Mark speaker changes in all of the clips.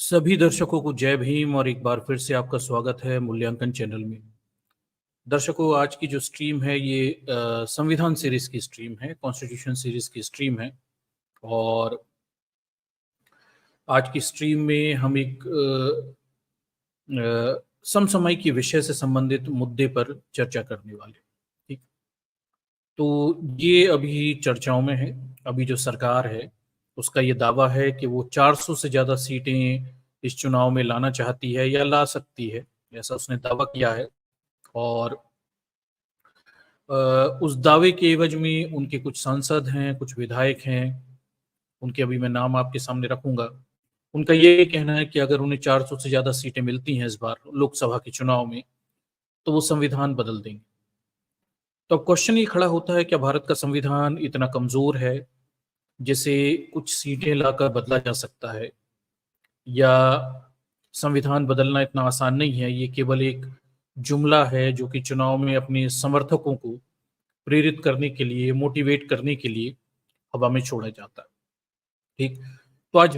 Speaker 1: सभी दर्शकों को जय भीम और एक बार फिर से आपका स्वागत है मूल्यांकन चैनल में। दर्शकों, आज की जो स्ट्रीम है ये संविधान सीरीज की स्ट्रीम है, कॉन्स्टिट्यूशन सीरीज की स्ट्रीम है। और आज की स्ट्रीम में हम एक समसामयिक के विषय से संबंधित मुद्दे पर चर्चा करने वाले हैं। ठीक, तो ये अभी चर्चाओं में है। अभी जो सरकार है उसका ये दावा है कि वो 400 से ज़्यादा सीटें इस चुनाव में लाना चाहती है या ला सकती है, ऐसा उसने दावा किया है। और अ, उस दावे के एवज में उनके कुछ सांसद हैं, कुछ विधायक हैं, उनके अभी मैं नाम आपके सामने रखूंगा। उनका ये कहना है कि अगर उन्हें 400 से ज़्यादा सीटें मिलती हैं इस बार लोकसभा के चुनाव में, तो वो संविधान बदल देंगे। तो अब क्वेश्चन ये खड़ा होता है, क्या भारत का संविधान इतना कमज़ोर है जिसे कुछ सीटें लाकर बदला जा सकता है, या संविधान बदलना इतना आसान नहीं है, ये केवल एक जुमला है जो कि चुनाव में अपने समर्थकों को प्रेरित करने के लिए, मोटिवेट करने के लिए हवा में छोड़ा जाता है। ठीक, तो आज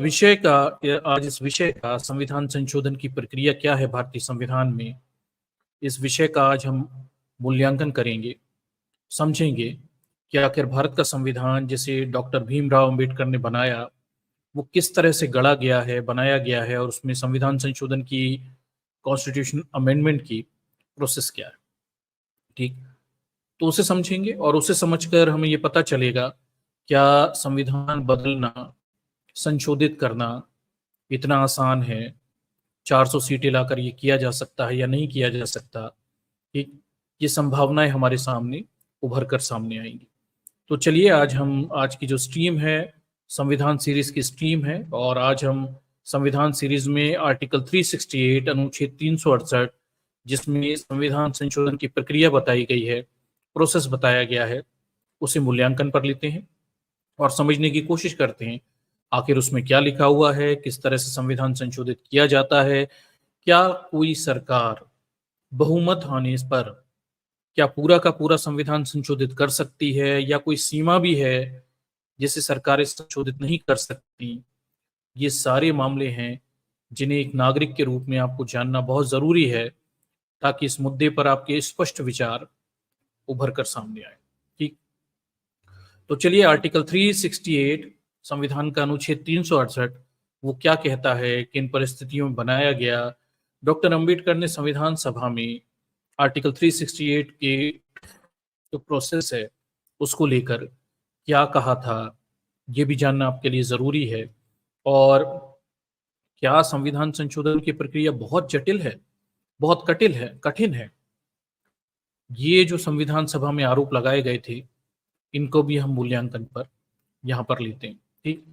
Speaker 1: इस विषय का संविधान संशोधन की प्रक्रिया क्या है भारतीय संविधान में, इस विषय का आज हम मूल्यांकन करेंगे, समझेंगे कि आखिर भारत का संविधान जिसे डॉक्टर भीमराव अंबेडकर ने बनाया, वो किस तरह से गढ़ा गया है, बनाया गया है, और उसमें संविधान संशोधन की, कॉन्स्टिट्यूशन अमेंडमेंट की प्रोसेस क्या है। ठीक, तो उसे समझेंगे और उसे समझकर हमें ये पता चलेगा क्या संविधान बदलना, संशोधित करना इतना आसान है, 400 सीटें लाकर ये किया जा सकता है या नहीं किया जा सकता। ठीक, ये संभावनाएं हमारे सामने उभर कर सामने आएंगी। तो चलिए, आज की जो स्ट्रीम है संविधान सीरीज की स्ट्रीम है, और आज हम संविधान सीरीज में आर्टिकल 368 अनुच्छेद 368, जिसमें संविधान संशोधन की प्रक्रिया बताई गई है, प्रोसेस बताया गया है, उसे मूल्यांकन पर लेते हैं और समझने की कोशिश करते हैं आखिर उसमें क्या लिखा हुआ है, किस तरह से संविधान संशोधित किया जाता है, क्या कोई सरकार बहुमत होने पर क्या पूरा का पूरा संविधान संशोधित कर सकती है, या कोई सीमा भी है जिसे सरकारें संशोधित नहीं कर सकती। ये सारे मामले हैं जिन्हें एक नागरिक के रूप में आपको जानना बहुत जरूरी है, ताकि इस मुद्दे पर आपके स्पष्ट विचार उभर कर सामने आए। ठीक, तो चलिए, आर्टिकल 368 संविधान का अनुच्छेद 368 वो क्या कहता है, किन परिस्थितियों में बनाया गया, डॉक्टर अंबेडकर ने संविधान सभा में आर्टिकल 368 के जो प्रोसेस है उसको लेकर क्या कहा था, ये भी जानना आपके लिए जरूरी है। और क्या संविधान संशोधन की प्रक्रिया बहुत जटिल है, बहुत कठिन है, ये जो संविधान सभा में आरोप लगाए गए थे, इनको भी हम मूल्यांकन पर यहाँ पर लेते हैं। ठीक,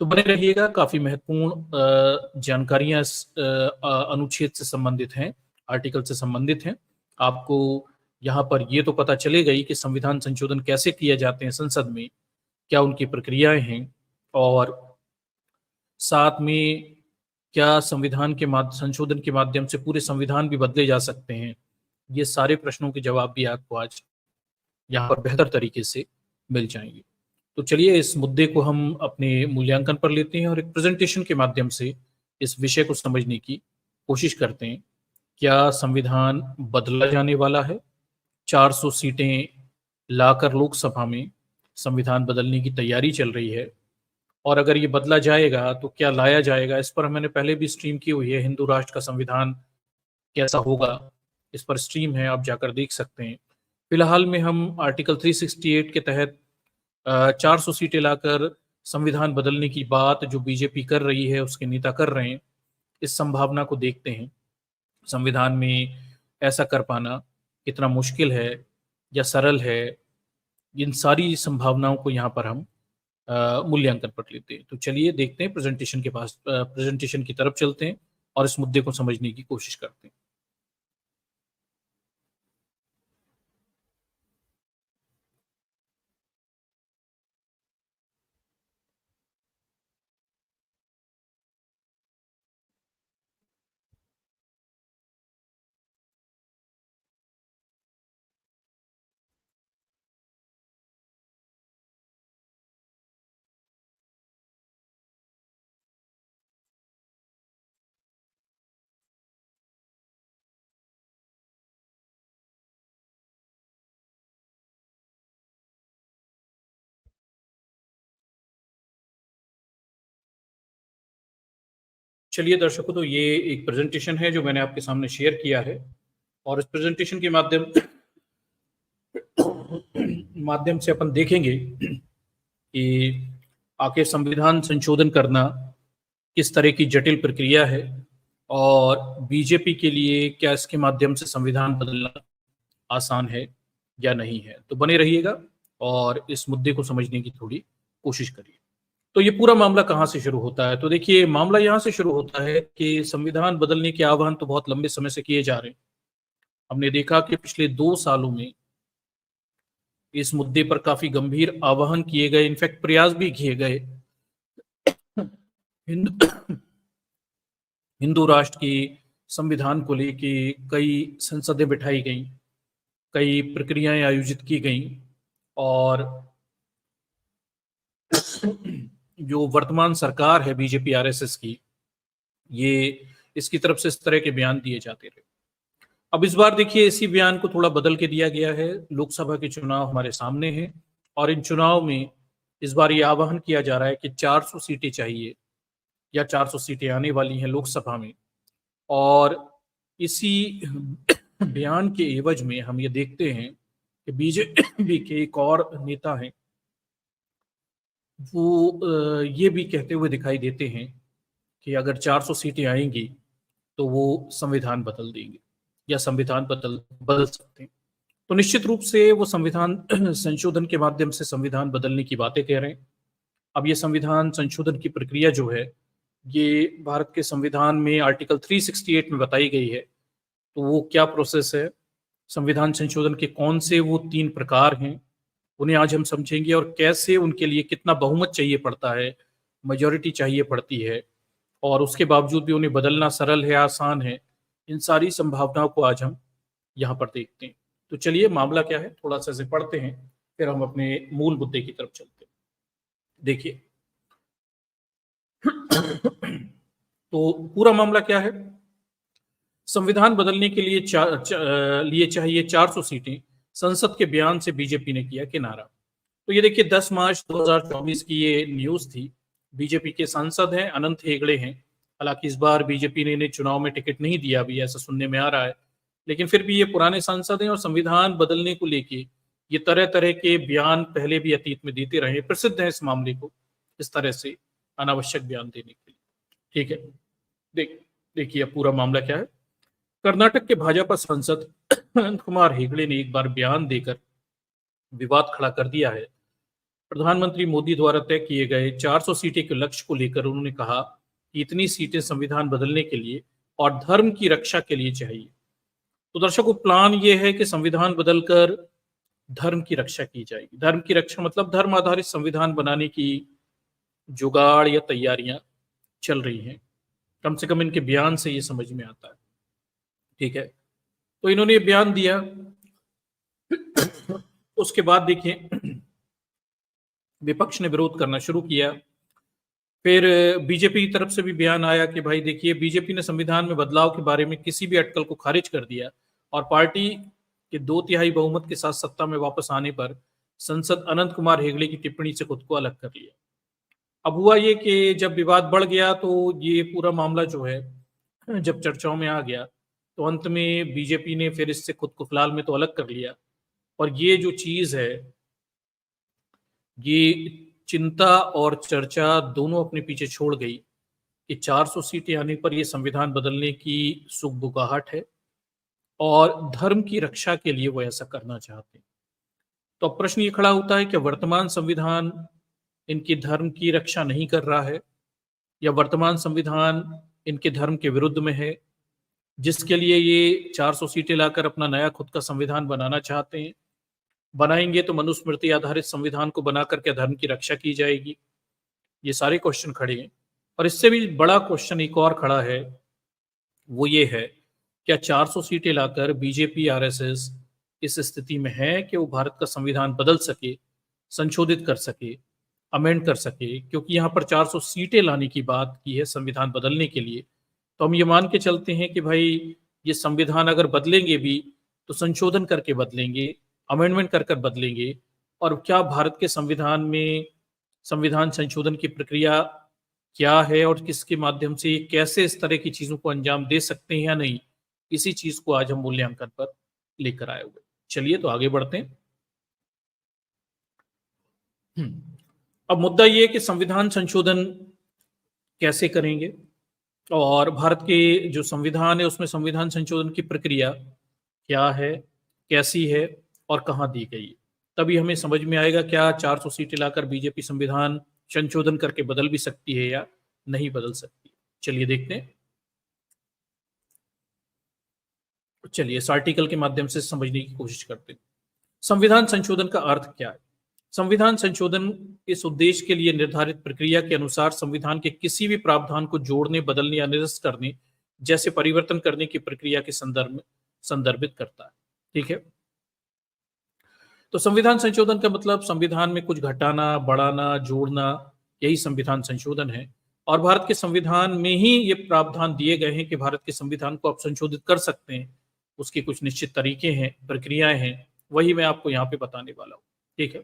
Speaker 1: तो बने रहिएगा, काफी महत्वपूर्ण जानकारियां इस अनुच्छेद से संबंधित हैं, आर्टिकल से संबंधित हैं। आपको यहाँ पर ये तो पता चलेगा ही कि संविधान संशोधन कैसे किए जाते हैं संसद में, क्या उनकी प्रक्रियाएं हैं, और साथ में क्या संशोधन के माध्यम से पूरे संविधान भी बदले जा सकते हैं। ये सारे प्रश्नों के जवाब भी आपको आज यहाँ पर बेहतर तरीके से मिल जाएंगे। तो चलिए, इस मुद्दे को हम अपने मूल्यांकन पर लेते हैं और एक प्रेजेंटेशन के माध्यम से इस विषय को समझने की कोशिश करते हैं। क्या संविधान बदला जाने वाला है? 400 सीटें लाकर लोकसभा में संविधान बदलने की तैयारी चल रही है, और अगर ये बदला जाएगा तो क्या लाया जाएगा, इस पर मैंने पहले भी स्ट्रीम की हुई है, हिंदू राष्ट्र का संविधान कैसा होगा, इस पर स्ट्रीम है, आप जाकर देख सकते हैं। फिलहाल में हम आर्टिकल 368 के तहत 400 सीटें लाकर संविधान बदलने की बात जो बीजेपी कर रही है, उसके नेता कर रहे हैं, इस संभावना को देखते हैं। संविधान में ऐसा कर पाना कितना मुश्किल है या सरल है, इन सारी संभावनाओं को यहाँ पर हम मूल्यांकन पर लेते हैं। तो चलिए देखते हैं, प्रेजेंटेशन की तरफ चलते हैं और इस मुद्दे को समझने की कोशिश करते हैं। चलिए दर्शकों, तो ये एक प्रेजेंटेशन है जो मैंने आपके सामने शेयर किया है, और इस प्रेजेंटेशन के माध्यम से अपन देखेंगे कि आखिर संविधान संशोधन करना किस तरह की जटिल प्रक्रिया है, और बीजेपी के लिए क्या इसके माध्यम से संविधान बदलना आसान है या नहीं है। तो बने रहिएगा और इस मुद्दे को समझने की थोड़ी कोशिश करिए। तो ये पूरा मामला कहाँ से शुरू होता है? तो देखिए, मामला यहाँ से शुरू होता है कि संविधान बदलने के आह्वान तो बहुत लंबे समय से किए जा रहे हैं। हमने देखा कि पिछले 2 सालों में इस मुद्दे पर काफी गंभीर आह्वान किए गए, इनफैक्ट प्रयास भी किए गए। हिंदू हिंदू राष्ट्र की संविधान को लेके कई संसदें बिठाई गई, कई प्रक्रियाएं आयोजित की गई, और जो वर्तमान सरकार है बीजेपी आरएसएस की, ये इसकी तरफ से इस तरह के बयान दिए जाते रहे। अब इस बार देखिए, इसी बयान को थोड़ा बदल के दिया गया है। लोकसभा के चुनाव हमारे सामने हैं, और इन चुनाव में इस बार ये आह्वान किया जा रहा है कि 400 सीटें चाहिए, या 400 सीटें आने वाली हैं लोकसभा में। और इसी बयान के एवज में हम ये देखते हैं कि बीजेपी के एक और नेता हैं, वो ये भी कहते हुए दिखाई देते हैं कि अगर 400 सीटें आएंगी तो वो संविधान बदल देंगे, या संविधान बदल सकते हैं। तो निश्चित रूप से वो संविधान संशोधन के माध्यम से संविधान बदलने की बातें कह रहे हैं। अब ये संविधान संशोधन की प्रक्रिया जो है, ये भारत के संविधान में आर्टिकल 368 में बताई गई है। तो वो क्या प्रोसेस है, संविधान संशोधन के कौन से वो 3 प्रकार हैं, उन्हें आज हम समझेंगे, और कैसे उनके लिए कितना बहुमत चाहिए पड़ता है, मेजॉरिटी चाहिए पड़ती है, और उसके बावजूद भी उन्हें बदलना सरल है, आसान है। इन सारी संभावनाओं को आज हम यहाँ पर देखते हैं। तो चलिए, मामला क्या है थोड़ा सा इसे पढ़ते हैं, फिर हम अपने मूल मुद्दे की तरफ चलते हैं। देखिए, तो पूरा मामला क्या है। संविधान बदलने के लिए लिए चाहिए 400 सीटें, संसद के बयान से बीजेपी ने किया किनारा। तो ये देखिए, 10 मार्च 2024 की ये न्यूज थी। बीजेपी के सांसद हैं, अनंत हेगड़े हैं। हालांकि इस बार बीजेपी ने इन्हें चुनाव में टिकट नहीं दिया, अभी ऐसा सुनने में आ रहा है, लेकिन फिर भी ये पुराने सांसद हैं, और संविधान बदलने को लेके ये तरह तरह के बयान पहले भी अतीत में देते रहे, प्रसिद्ध है इस मामले को इस तरह से अनावश्यक बयान देने के लिए। ठीक है, देखिए अब पूरा मामला क्या है। कर्नाटक के भाजपा सांसद अनंत कुमार हेगड़े ने एक बार बयान देकर विवाद खड़ा कर दिया है। प्रधानमंत्री मोदी द्वारा तय किए गए 400 सीटें के लक्ष्य को लेकर उन्होंने कहा कि इतनी सीटें संविधान बदलने के लिए और धर्म की रक्षा के लिए चाहिए। तो दर्शकों, प्लान ये है कि संविधान बदलकर धर्म की रक्षा की जाएगी। धर्म की रक्षा मतलब धर्म आधारित संविधान बनाने की जुगाड़ या तैयारियां चल रही हैं, कम से कम इनके बयान से ये समझ में आता है। ठीक है, तो इन्होंने ये बयान दिया। उसके बाद देखिए, विपक्ष ने विरोध करना शुरू किया। फिर बीजेपी की तरफ से भी बयान आया कि भाई देखिए, बीजेपी ने संविधान में बदलाव के बारे में किसी भी अटकल को खारिज कर दिया, और पार्टी के 2/3 बहुमत के साथ सत्ता में वापस आने पर संसद अनंत कुमार हेगड़े की टिप्पणी से खुद को अलग कर लिया। अब हुआ ये कि जब विवाद बढ़ गया, तो ये पूरा मामला जो है जब चर्चाओं में आ गया, तो अंत में बीजेपी ने फिर इससे खुद को फिलहाल में तो अलग कर लिया। और ये जो चीज है, ये चिंता और चर्चा दोनों अपने पीछे छोड़ गई कि 400 सीटें आने पर यह संविधान बदलने की सुगबुगाहट है, और धर्म की रक्षा के लिए वो ऐसा करना चाहते हैं। तो अब प्रश्न ये खड़ा होता है कि वर्तमान संविधान इनकी धर्म की रक्षा नहीं कर रहा है, या वर्तमान संविधान इनके धर्म के विरुद्ध में है, जिसके लिए ये 400 सीटें लाकर अपना नया खुद का संविधान बनाना चाहते हैं। बनाएंगे तो मनुस्मृति आधारित संविधान को बनाकर क्या धर्म की रक्षा की जाएगी? ये सारे क्वेश्चन खड़े हैं। और इससे भी बड़ा क्वेश्चन एक और खड़ा है, वो ये है, क्या 400 सीटें लाकर बीजेपी आरएसएस इस स्थिति में है कि वो भारत का संविधान बदल सके, संशोधित कर सके, अमेंड कर सके? क्योंकि यहाँ पर 400 सीटें लाने की बात की है संविधान बदलने के लिए, तो हम ये मान के चलते हैं कि भाई ये संविधान अगर बदलेंगे भी तो संशोधन करके बदलेंगे, अमेंडमेंट कर कर बदलेंगे। और क्या भारत के संविधान में संविधान संशोधन की प्रक्रिया क्या है और किसके माध्यम से कैसे इस तरह की चीजों को अंजाम दे सकते हैं या नहीं, इसी चीज को आज हम मूल्यांकन पर लेकर आए हुए। चलिए तो आगे बढ़ते हैं। अब मुद्दा ये है कि संविधान संशोधन कैसे करेंगे और भारत के जो संविधान है उसमें संविधान संशोधन की प्रक्रिया क्या है, कैसी है और कहाँ दी गई है। तभी हमें समझ में आएगा क्या 400 सीटें लाकर बीजेपी संविधान संशोधन करके बदल भी सकती है या नहीं बदल सकती। चलिए देखते हैं। चलिए इस आर्टिकल के माध्यम से समझने की कोशिश करते हैं। संविधान संशोधन का अर्थ क्या है। संविधान संशोधन इस उद्देश्य के लिए निर्धारित प्रक्रिया के अनुसार संविधान के किसी भी प्रावधान को जोड़ने, बदलने या निरस्त करने जैसे परिवर्तन करने की प्रक्रिया के संदर्भ में संदर्भित करता है। ठीक है, तो संविधान संशोधन का मतलब संविधान में कुछ घटाना, बढ़ाना, जोड़ना, यही संविधान संशोधन है। और भारत के संविधान में ही ये प्रावधान दिए गए हैं कि भारत के संविधान को आप संशोधित कर सकते हैं। उसके कुछ निश्चित तरीके हैं, प्रक्रियाएं हैं, वही मैं आपको यहाँ पे बताने वाला हूँ। ठीक है,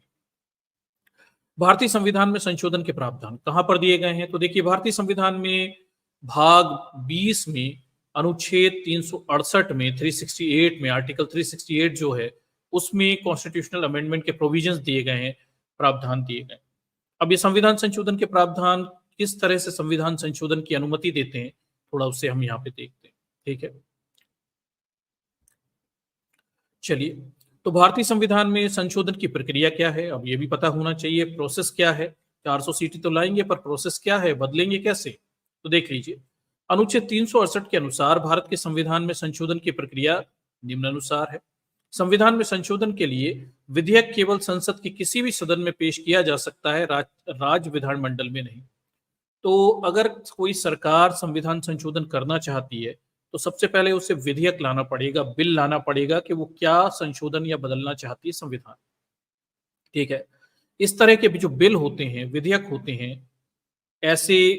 Speaker 1: भारतीय संविधान में संशोधन के प्रावधान कहां पर दिए गए हैं। तो देखिए, भारतीय संविधान में भाग 20 में अनुच्छेद 368 में 368 में आर्टिकल 368 जो है उसमें कॉन्स्टिट्यूशनल अमेंडमेंट के प्रोविजंस दिए गए हैं, प्रावधान दिए गए। अब ये संविधान संशोधन के प्रावधान किस तरह से संविधान संशोधन की अनुमति देते हैं, थोड़ा उससे हम यहाँ पे देखते हैं। ठीक है, चलिए, तो भारतीय संविधान में संशोधन की प्रक्रिया क्या है, अब ये भी पता होना चाहिए। प्रोसेस क्या है, 400 सीटें तो लाएंगे पर प्रोसेस क्या है, बदलेंगे कैसे। तो देख लीजिए, अनुच्छेद 368 के अनुसार भारत के संविधान में संशोधन की प्रक्रिया निम्नानुसार है। संविधान में संशोधन के लिए विधेयक केवल संसद के किसी भी सदन में पेश किया जा सकता है, राज्य विधानमंडल में नहीं। तो अगर कोई सरकार संविधान संशोधन करना चाहती है तो सबसे पहले उसे विधेयक लाना पड़ेगा, बिल लाना पड़ेगा कि वो क्या संशोधन या बदलना चाहती है संविधान। ठीक है, इस तरह के जो बिल होते हैं, विधेयक होते हैं, ऐसे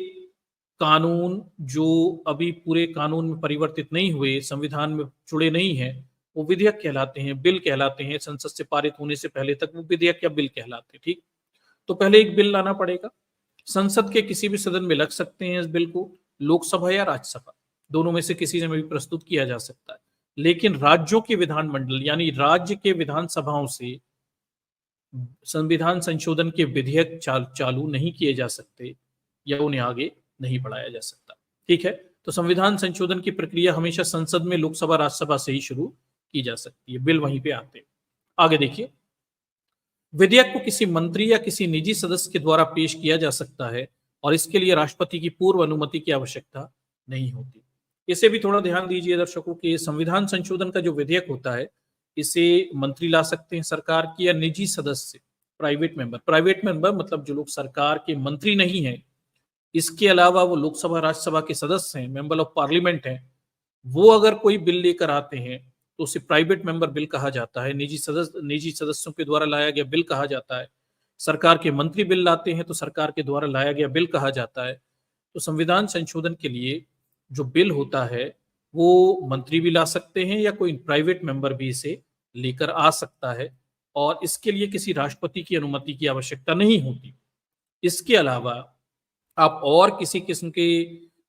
Speaker 1: कानून जो अभी पूरे कानून में परिवर्तित नहीं हुए, संविधान में जुड़े नहीं हैं, वो विधेयक कहलाते हैं, बिल कहलाते हैं। संसद से पारित होने से पहले तक वो विधेयक या बिल कहलाते हैं। ठीक, तो पहले एक बिल लाना पड़ेगा। संसद के किसी भी सदन में लग सकते हैं इस बिल को, लोकसभा या राज्यसभा, दोनों में से किसी में भी प्रस्तुत किया जा सकता है। लेकिन राज्यों के विधानमंडल यानी राज्य के विधानसभाओं से संविधान संशोधन के विधेयक चालू नहीं किए जा सकते या उन्हें आगे नहीं बढ़ाया जा सकता। ठीक है, तो संविधान संशोधन की प्रक्रिया हमेशा संसद में, लोकसभा, राज्यसभा से ही शुरू की जा सकती है। बिल वहीं पे आते हैं। आगे देखिए, विधेयक को किसी मंत्री या किसी निजी सदस्य के द्वारा पेश किया जा सकता है और इसके लिए राष्ट्रपति की पूर्व अनुमति की आवश्यकता नहीं होती। इसे भी थोड़ा ध्यान दीजिए दर्शकों कि संविधान संशोधन का जो विधेयक होता है इसे मंत्री ला सकते हैं सरकार की, या निजी सदस्य, प्राइवेट मेंबर मतलब जो लोग सरकार के मंत्री नहीं है, इसके अलावा वो लोकसभा, राज्यसभा के सदस्य हैं, मेंबर ऑफ पार्लियामेंट हैं, वो अगर कोई बिल लेकर आते हैं तो उसे प्राइवेट मेंबर बिल कहा जाता है, निजी सदस्यों के द्वारा लाया गया बिल कहा जाता है। सरकार के मंत्री बिल लाते हैं तो सरकार के द्वारा लाया गया बिल कहा जाता है। तो संविधान संशोधन के लिए जो बिल होता है वो मंत्री भी ला सकते हैं या कोई प्राइवेट मेंबर भी इसे लेकर आ सकता है और इसके लिए किसी राष्ट्रपति की अनुमति की आवश्यकता नहीं होती। इसके अलावा आप और किसी किस्म के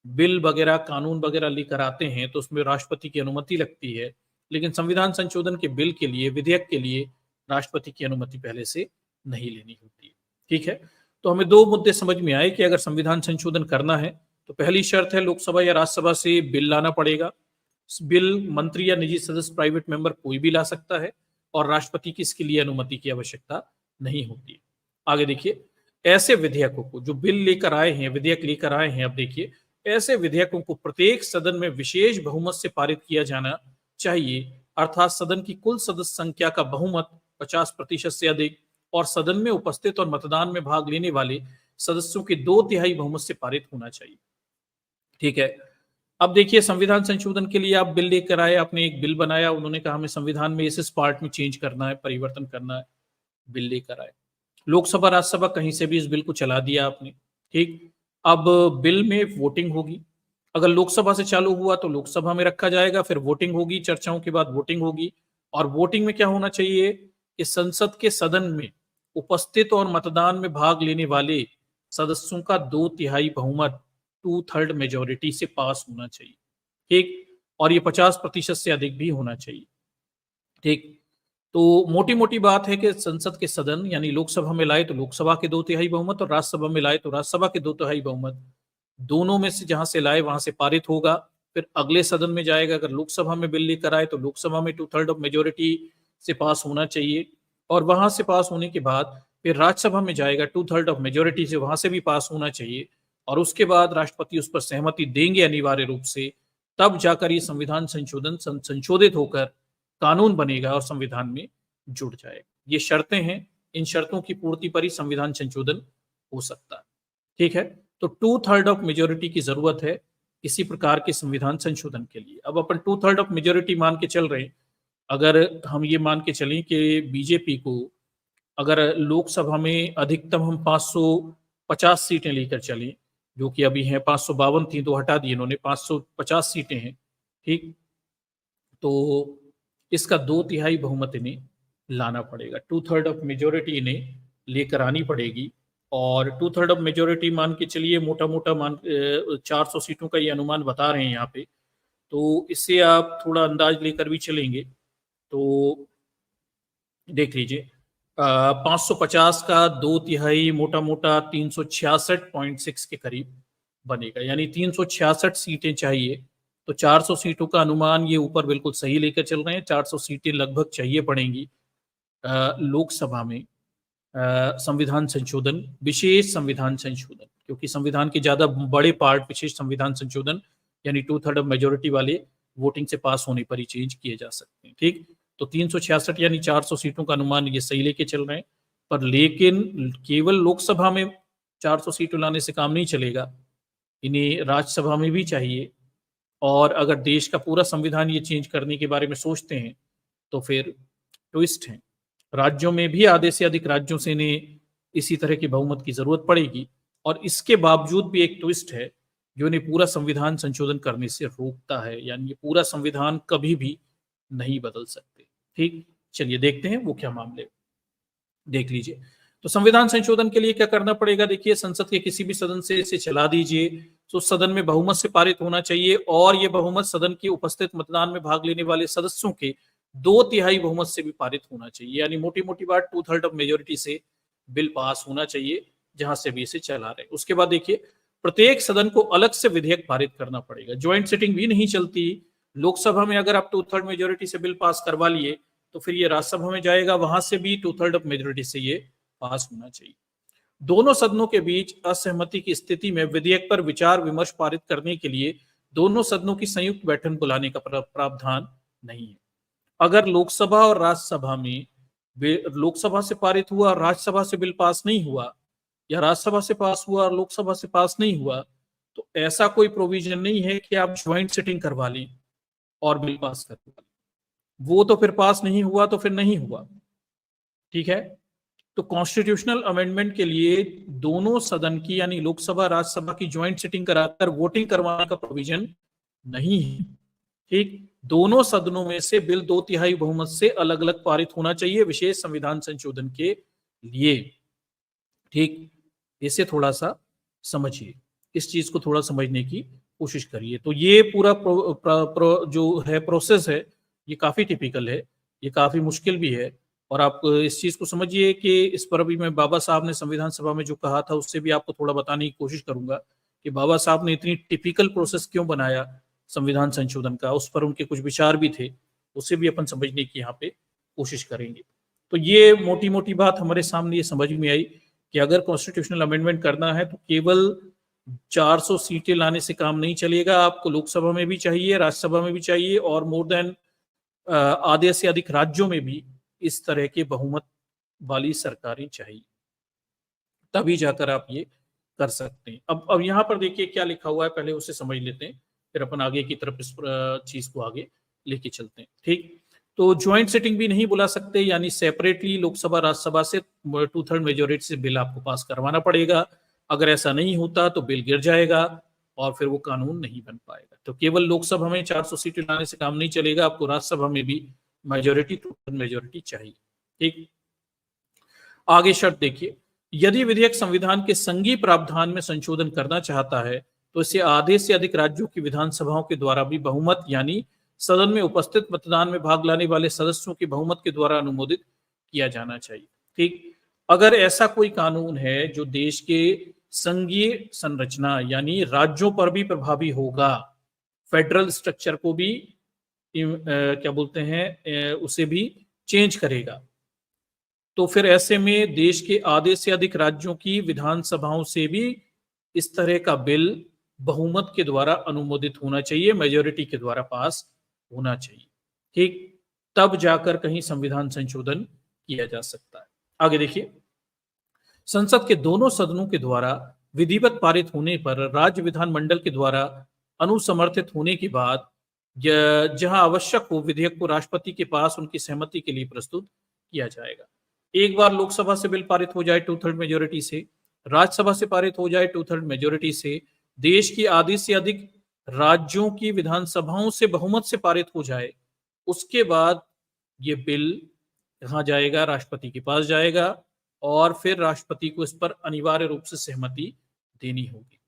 Speaker 1: बिल वगैरह, कानून वगैरह लेकर आते हैं तो उसमें राष्ट्रपति की अनुमति लगती है, लेकिन संविधान संशोधन के बिल के लिए, विधेयक के लिए राष्ट्रपति की अनुमति पहले से नहीं लेनी होती है। ठीक है, तो हमें दो मुद्दे समझ में आए कि अगर संविधान संशोधन करना है तो पहली शर्त है लोकसभा या राज्यसभा से बिल लाना पड़ेगा। बिल मंत्री या निजी सदस्य, प्राइवेट मेंबर कोई भी ला सकता है और राष्ट्रपति की इसके लिए अनुमति की आवश्यकता नहीं होती। आगे देखिए, ऐसे विधेयकों को जो बिल लेकर आए हैं, विधेयक लेकर आए हैं, अब देखिए, ऐसे विधेयकों को प्रत्येक सदन में विशेष बहुमत से पारित किया जाना चाहिए, अर्थात सदन की कुल सदस्य संख्या का बहुमत 50% से अधिक और सदन में उपस्थित और मतदान में भाग लेने वाले सदस्यों के 2/3 बहुमत से पारित होना चाहिए। ठीक है, अब देखिए, संविधान संशोधन के लिए आप बिल लेकर आए, आपने एक बिल बनाया, उन्होंने कहा हमें संविधान में इस पार्ट में चेंज करना है, परिवर्तन करना है, बिल लेकर आए। लोकसभा, राज्यसभा कहीं से भी इस बिल को चला दिया आपने। ठीक, अब बिल में वोटिंग होगी। अगर लोकसभा से चालू हुआ तो लोकसभा में रखा जाएगा, फिर वोटिंग होगी, चर्चाओं के बाद वोटिंग होगी। और वोटिंग में क्या होना चाहिए कि संसद के सदन में उपस्थित और मतदान में भाग लेने वाले सदस्यों का 2/3 बहुमत 2/3 मेजोरिटी से पास होना चाहिए। ठीक, और ये 50% से अधिक भी होना चाहिए। ठीक, तो मोटी मोटी बात है कि संसद के सदन यानी लोकसभा में लाए तो लोकसभा के 2/3 बहुमत और राज्यसभा में लाए तो राज्यसभा के 2/3 बहुमत, दोनों में से जहां से लाए वहां से पारित होगा, फिर अगले सदन में जाएगा। अगर लोकसभा में बिल लेकर आए तो लोकसभा में 2/3 ऑफ मेजोरिटी से पास होना चाहिए, और वहां से पास होने के बाद फिर राज्यसभा में जाएगा, 2/3 ऑफ मेजोरिटी से वहां से भी पास होना चाहिए, और उसके बाद राष्ट्रपति उस पर सहमति देंगे अनिवार्य रूप से, तब जाकर ये संविधान संशोधन संशोधित होकर कानून बनेगा और संविधान में जुड़ जाएगा। ये शर्तें हैं, इन शर्तों की पूर्ति पर ही संविधान संशोधन हो सकता है। ठीक है, तो 2/3 ऑफ मेजोरिटी की जरूरत है किसी प्रकार के संविधान संशोधन के लिए। अब अपन 2/3 ऑफ मेजोरिटी मान के चल रहे हैं, अगर हम ये मान के चलें कि बीजेपी को अगर लोकसभा में अधिकतम हम 550 सीटें लेकर चलें, जो कि अभी हैं 552 थी तो हटा दी इन्होंने, 550 सीटें हैं। ठीक, तो इसका 2/3 बहुमत इन्हें लाना पड़ेगा, 2/3 ऑफ मेजोरिटी इन्हें लेकर आनी पड़ेगी। और 2/3 ऑफ मेजोरिटी मान के चलिए, मोटा मोटा 400 सीटों का ये अनुमान बता रहे हैं यहाँ पे, तो इससे आप थोड़ा अंदाज लेकर भी चलेंगे तो देख लीजिए, 550 का 2/3 मोटा मोटा 366.6 के करीब बनेगा, यानी 366 सीटें चाहिए। तो 400 सीटों का अनुमान ये ऊपर बिल्कुल सही लेकर चल रहे हैं, 400 सीटें लगभग चाहिए पड़ेंगी लोकसभा में संविधान संशोधन, विशेष संविधान संशोधन, क्योंकि संविधान के ज्यादा बड़े पार्ट विशेष संविधान संशोधन यानी 2/3 ऑफ मेजोरिटी वाले वोटिंग से पास होने पर ही चेंज किए जा सकते हैं। ठीक, तो 366 यानी 400 सीटों का अनुमान ये सही लेके चल रहे हैं, पर लेकिन केवल लोकसभा में 400 सीटें लाने से काम नहीं चलेगा, इन्हें राज्यसभा में भी चाहिए। और अगर देश का पूरा संविधान ये चेंज करने के बारे में सोचते हैं तो फिर ट्विस्ट है, राज्यों में भी आधे से अधिक राज्यों से इन्हें इसी तरह की बहुमत की जरूरत पड़ेगी, और इसके बावजूद भी एक ट्विस्ट है जो इन्हें पूरा संविधान संशोधन करने से रोकता है, यानी ये पूरा संविधान कभी भी नहीं बदल सकते। ठीक, चलिए देखते हैं वो क्या मामले, देख लीजिए। तो संविधान संशोधन के लिए क्या करना पड़ेगा, देखिए, संसद के किसी भी सदन से इसे चला दीजिए तो सदन में बहुमत से पारित होना चाहिए, और ये बहुमत सदन के उपस्थित मतदान में भाग लेने वाले सदस्यों के 2/3 बहुमत से भी पारित होना चाहिए, यानी मोटी मोटी बात 2/3 ऑफ मेजोरिटी से बिल पास होना चाहिए जहां से भी इसे चला रहे। उसके बाद देखिए, प्रत्येक सदन को अलग से विधेयक पारित करना पड़ेगा, ज्वाइंट सिटिंग भी नहीं चलती। लोकसभा में अगर आप 2/3 मेजोरिटी से बिल पास करवा लिए तो फिर ये राज्यसभा में जाएगा, वहां से भी 2/3 ऑफ मेजोरिटी से ये पास होना चाहिए। दोनों सदनों के बीच असहमति की स्थिति में विधेयक पर विचार विमर्श पारित करने के लिए दोनों सदनों की संयुक्त बैठक बुलाने का प्रावधान नहीं है। अगर लोकसभा और राज्यसभा में लोकसभा से पारित हुआ और राज्यसभा से बिल पास नहीं हुआ, या राज्यसभा से पास हुआ और लोकसभा से पास नहीं हुआ, तो ऐसा कोई प्रोविजन नहीं है कि आप ज्वाइंट सिटिंग करवा लें और बिल पास करवा लें, वो तो फिर पास नहीं हुआ तो फिर नहीं हुआ। ठीक है, तो कॉन्स्टिट्यूशनल अमेंडमेंट के लिए दोनों सदन की यानी लोकसभा राज्यसभा की ज्वाइंट सिटिंग कराकर वोटिंग करवाने का प्रोविजन नहीं है। ठीक, दोनों सदनों में से बिल 2/3 बहुमत से अलग अलग पारित होना चाहिए विशेष संविधान संशोधन के लिए। ठीक, इसे थोड़ा सा समझिए, इस चीज को थोड़ा समझने की कोशिश करिए। तो ये पूरा जो है प्रोसेस है, ये काफी टिपिकल है, ये काफी मुश्किल भी है, और आप इस चीज को समझिए कि इस पर अभी मैं बाबा साहब ने संविधान सभा में जो कहा था उससे भी आपको थोड़ा बताने की कोशिश करूंगा कि बाबा साहब ने इतनी टिपिकल प्रोसेस क्यों बनाया संविधान संशोधन का, उस पर उनके कुछ विचार भी थे, उसे भी अपन समझने की यहाँ पे कोशिश करेंगे। तो ये मोटी मोटी बात हमारे सामने ये समझ में आई कि अगर कॉन्स्टिट्यूशनल अमेंडमेंट करना है तो केवल 400 सीटें लाने से काम नहीं चलेगा, आपको लोकसभा में भी चाहिए, राज्यसभा में भी चाहिए, और मोर देन आधे से अधिक राज्यों में भी इस तरह के बहुमत वाली सरकारें चाहिए, तभी जाकर आप ये कर सकते हैं। अब यहाँ पर देखिए क्या लिखा हुआ है, पहले उसे समझ लेते हैं, फिर अपन आगे की तरफ इस चीज को आगे लेके चलते हैं। ठीक, तो ज्वाइंट सिटिंग भी नहीं बुला सकते, यानी सेपरेटली लोकसभा राज्यसभा से 2/3 मेजोरिटी से बिल आपको पास करवाना पड़ेगा। अगर ऐसा नहीं होता तो बिल गिर जाएगा और फिर वो कानून नहीं बन पाएगा। तो केवल लोकसभा में 400 सीटें लाने से काम नहीं चलेगा, आपको राज्यसभा में भी मेजोरिटी 2/3 मेजोरिटी चाहिए। ठीक, आगे शर्त देखिए, यदि विधेयक संविधान के संघीय प्रावधान में संशोधन करना चाहता है तो इसे आधे से अधिक राज्यों की विधानसभाओं के द्वारा भी बहुमत यानी सदन में उपस्थित मतदान में भाग लाने वाले सदस्यों के बहुमत के द्वारा अनुमोदित किया जाना चाहिए। ठीक, अगर ऐसा कोई कानून है जो देश के संघीय संरचना यानी राज्यों पर भी प्रभावी होगा, फेडरल स्ट्रक्चर को भी क्या बोलते हैं उसे भी चेंज करेगा, तो फिर ऐसे में देश के आधे से अधिक राज्यों की विधानसभाओं से भी इस तरह का बिल बहुमत के द्वारा अनुमोदित होना चाहिए, मेजोरिटी के द्वारा पास होना चाहिए। ठीक, तब जाकर कहीं संविधान संशोधन किया जा सकता है। आगे देखिए, संसद के दोनों सदनों के द्वारा विधिवत पारित होने पर राज्य विधानमंडल के द्वारा अनुसमर्थित होने के बाद जहां आवश्यक हो विधेयक को राष्ट्रपति के पास उनकी सहमति के लिए प्रस्तुत किया जाएगा। एक बार लोकसभा से बिल पारित हो जाए 2/3 मेजोरिटी से, राज्यसभा से पारित हो जाए 2/3 मेजोरिटी से, देश की आधी से अधिक राज्यों की विधानसभाओं से बहुमत से पारित हो जाए, उसके बाद ये बिल कहाँ जाएगा, राष्ट्रपति के पास जाएगा और फिर राष्ट्रपति को इस पर अनिवार्य रूप से सहमति देनी होगी।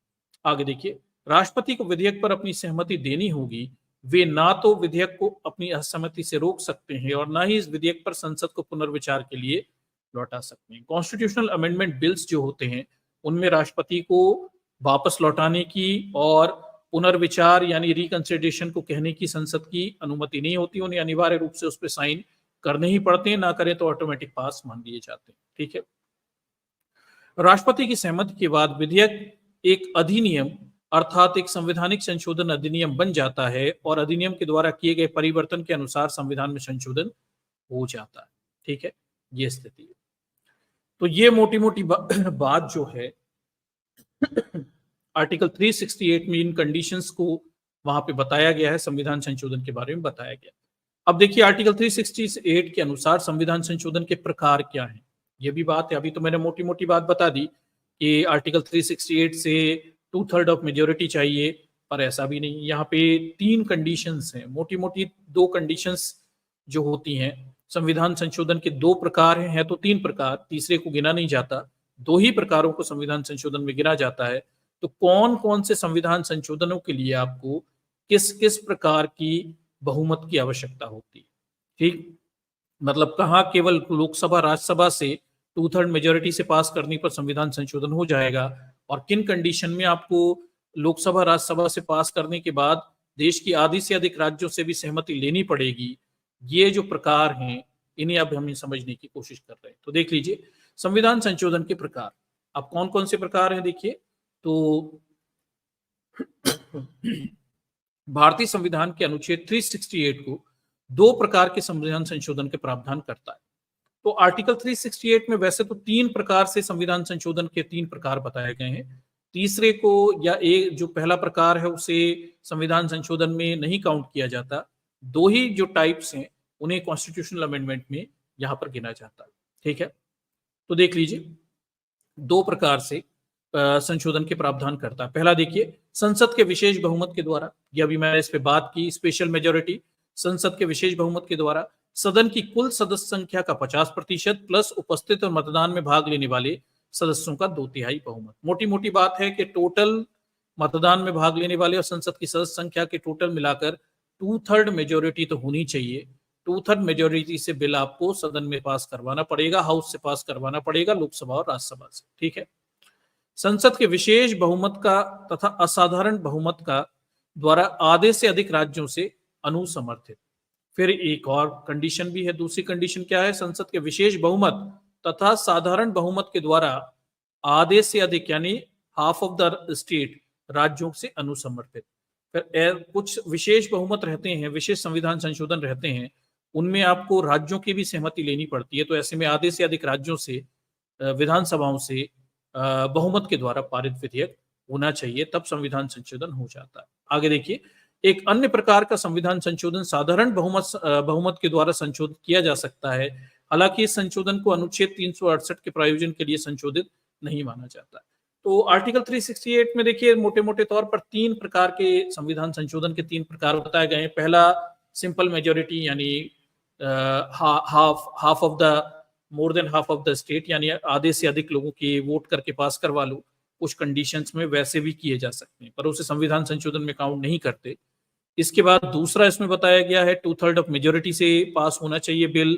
Speaker 1: आगे देखिए, राष्ट्रपति को विधेयक पर अपनी सहमति देनी होगी। वे ना तो विधेयक को अपनी असहमति से रोक सकते हैं और ना ही इस विधेयक पर संसद को पुनर्विचार के लिए लौटा सकते हैं। कॉन्स्टिट्यूशनल अमेंडमेंट बिल्स जो होते हैं उनमें राष्ट्रपति को वापस लौटाने की और पुनर्विचार यानी रिकंसिडरेशन को कहने की संसद की अनुमति नहीं होती, उन्हें अनिवार्य रूप से उस पर साइन करने ही पड़ते हैं, ना करें तो ऑटोमेटिक पास मान लिए जाते हैं। ठीक है, राष्ट्रपति की सहमति के बाद विधेयक एक अधिनियम अर्थात एक संवैधानिक संशोधन अधिनियम बन जाता है और अधिनियम के द्वारा किए गए परिवर्तन के अनुसार संविधान में संशोधन हो जाता है। ठीक है, ये स्थिति है। तो ये मोटी मोटी बात जो है आर्टिकल 368 में इन कंडीशंस को वहां पे बताया गया है, संविधान संशोधन के बारे में बताया गया। अब देखिए, आर्टिकल 368 के अनुसार संविधान संशोधन के प्रकार क्या हैं, ये भी बात है। अभी तो मैंने मोटी मोटी बात बता दी कि आर्टिकल 368 से 2/3 ऑफ मेजोरिटी चाहिए, पर ऐसा भी नहीं। यहाँ पे 3 कंडीशंस हैं, मोटी मोटी 2 कंडीशंस जो होती हैं। संविधान संशोधन के 2 प्रकार हैं तो 3 प्रकार, तीसरे को गिना नहीं जाता, 2 ही प्रकारों को संविधान संशोधन में गिना जाता है। तो कौन कौन से संविधान संशोधनों के लिए आपको किस किस प्रकार की बहुमत की आवश्यकता होती है। ठीक, मतलब कहाँ केवल लोकसभा राज्यसभा से 2/3 मेजोरिटी से पास करने पर संविधान संशोधन हो जाएगा और किन कंडीशन में आपको लोकसभा राज्यसभा से पास करने के बाद देश की आधी से अधिक राज्यों से भी सहमति लेनी पड़ेगी। ये जो प्रकार हैं इन्हें अब हम समझने की कोशिश कर रहे हैं। तो देख लीजिए, संविधान संशोधन के प्रकार अब कौन कौन से प्रकार हैं। देखिए, तो भारतीय संविधान के अनुच्छेद 368 को 2 प्रकार के संविधान संशोधन के प्रावधान करता है। तो आर्टिकल 368 में वैसे तो 3 प्रकार से संविधान संशोधन के 3 प्रकार बताए गए हैं। तीसरे को या एक जो पहला प्रकार है उसे संविधान संशोधन में नहीं काउंट किया जाता। 2 ही जो टाइप्स हैं उन्हें कॉन्स्टिट्यूशनल अमेंडमेंट में यहां पर गिना जाता है। ठीक है, तो देख लीजिए, 2 प्रकार से संशोधन के प्रावधान करता है। पहला देखिए, संसद के विशेष बहुमत के द्वारा, ये अभी मैंने इस पे बात की, स्पेशल मेजोरिटी। संसद के विशेष बहुमत के द्वारा सदन की कुल सदस्य संख्या का 50% प्लस उपस्थित और मतदान में भाग लेने वाले सदस्यों का 2/3 बहुमत। मोटी मोटी बात है कि टोटल मतदान में भाग लेने वाले और संसद की सदस्य संख्या के टोटल मिलाकर 2/3 मेजोरिटी तो होनी चाहिए। 2/3 मेजोरिटी से बिल आपको सदन में पास करवाना पड़ेगा, हाउस से पास करवाना पड़ेगा, लोकसभा और राज्यसभा से। ठीक है, संसद के विशेष बहुमत का तथा असाधारण बहुमत का द्वारा आधे से अधिक राज्यों से अनुसमर्थित। फिर एक और कंडीशन भी है, दूसरी कंडीशन क्या है, संसद के विशेष बहुमत तथा साधारण बहुमत के द्वारा आधे से अधिक यानी हाफ ऑफ द स्टेट राज्यों से अनुसमर्थित। फिर कुछ विशेष बहुमत रहते हैं, विशेष संविधान संशोधन रहते हैं, उनमें आपको राज्यों की भी सहमति लेनी पड़ती है। तो ऐसे में आधे से अधिक राज्यों से विधानसभाओं से बहुमत के द्वारा पारित विधेयक होना चाहिए, तब संविधान संशोधन हो जाता है। आगे देखिए, एक अन्य प्रकार का संविधान संशोधन साधारण बहुमत के द्वारा संशोधित किया जा सकता है। हालांकि इस संशोधन को अनुच्छेद 368 के प्रायोजन के लिए संशोधित नहीं माना जाता। तो आर्टिकल 368 में देखिए, मोटे मोटे तौर पर 3 प्रकार के संविधान संशोधन के 3 प्रकार बताए गए हैं। पहला सिंपल मेजोरिटी यानी half of the more than half of the state, यानी आधे से अधिक लोगों के वोट करके पास करवा लो, कुछ कंडीशंस में वैसे भी किए जा सकते हैं, पर उसे संविधान संशोधन में काउंट नहीं करते। इसके बाद दूसरा इसमें बताया गया है 2/3 ऑफ मेजोरिटी से पास होना चाहिए बिल,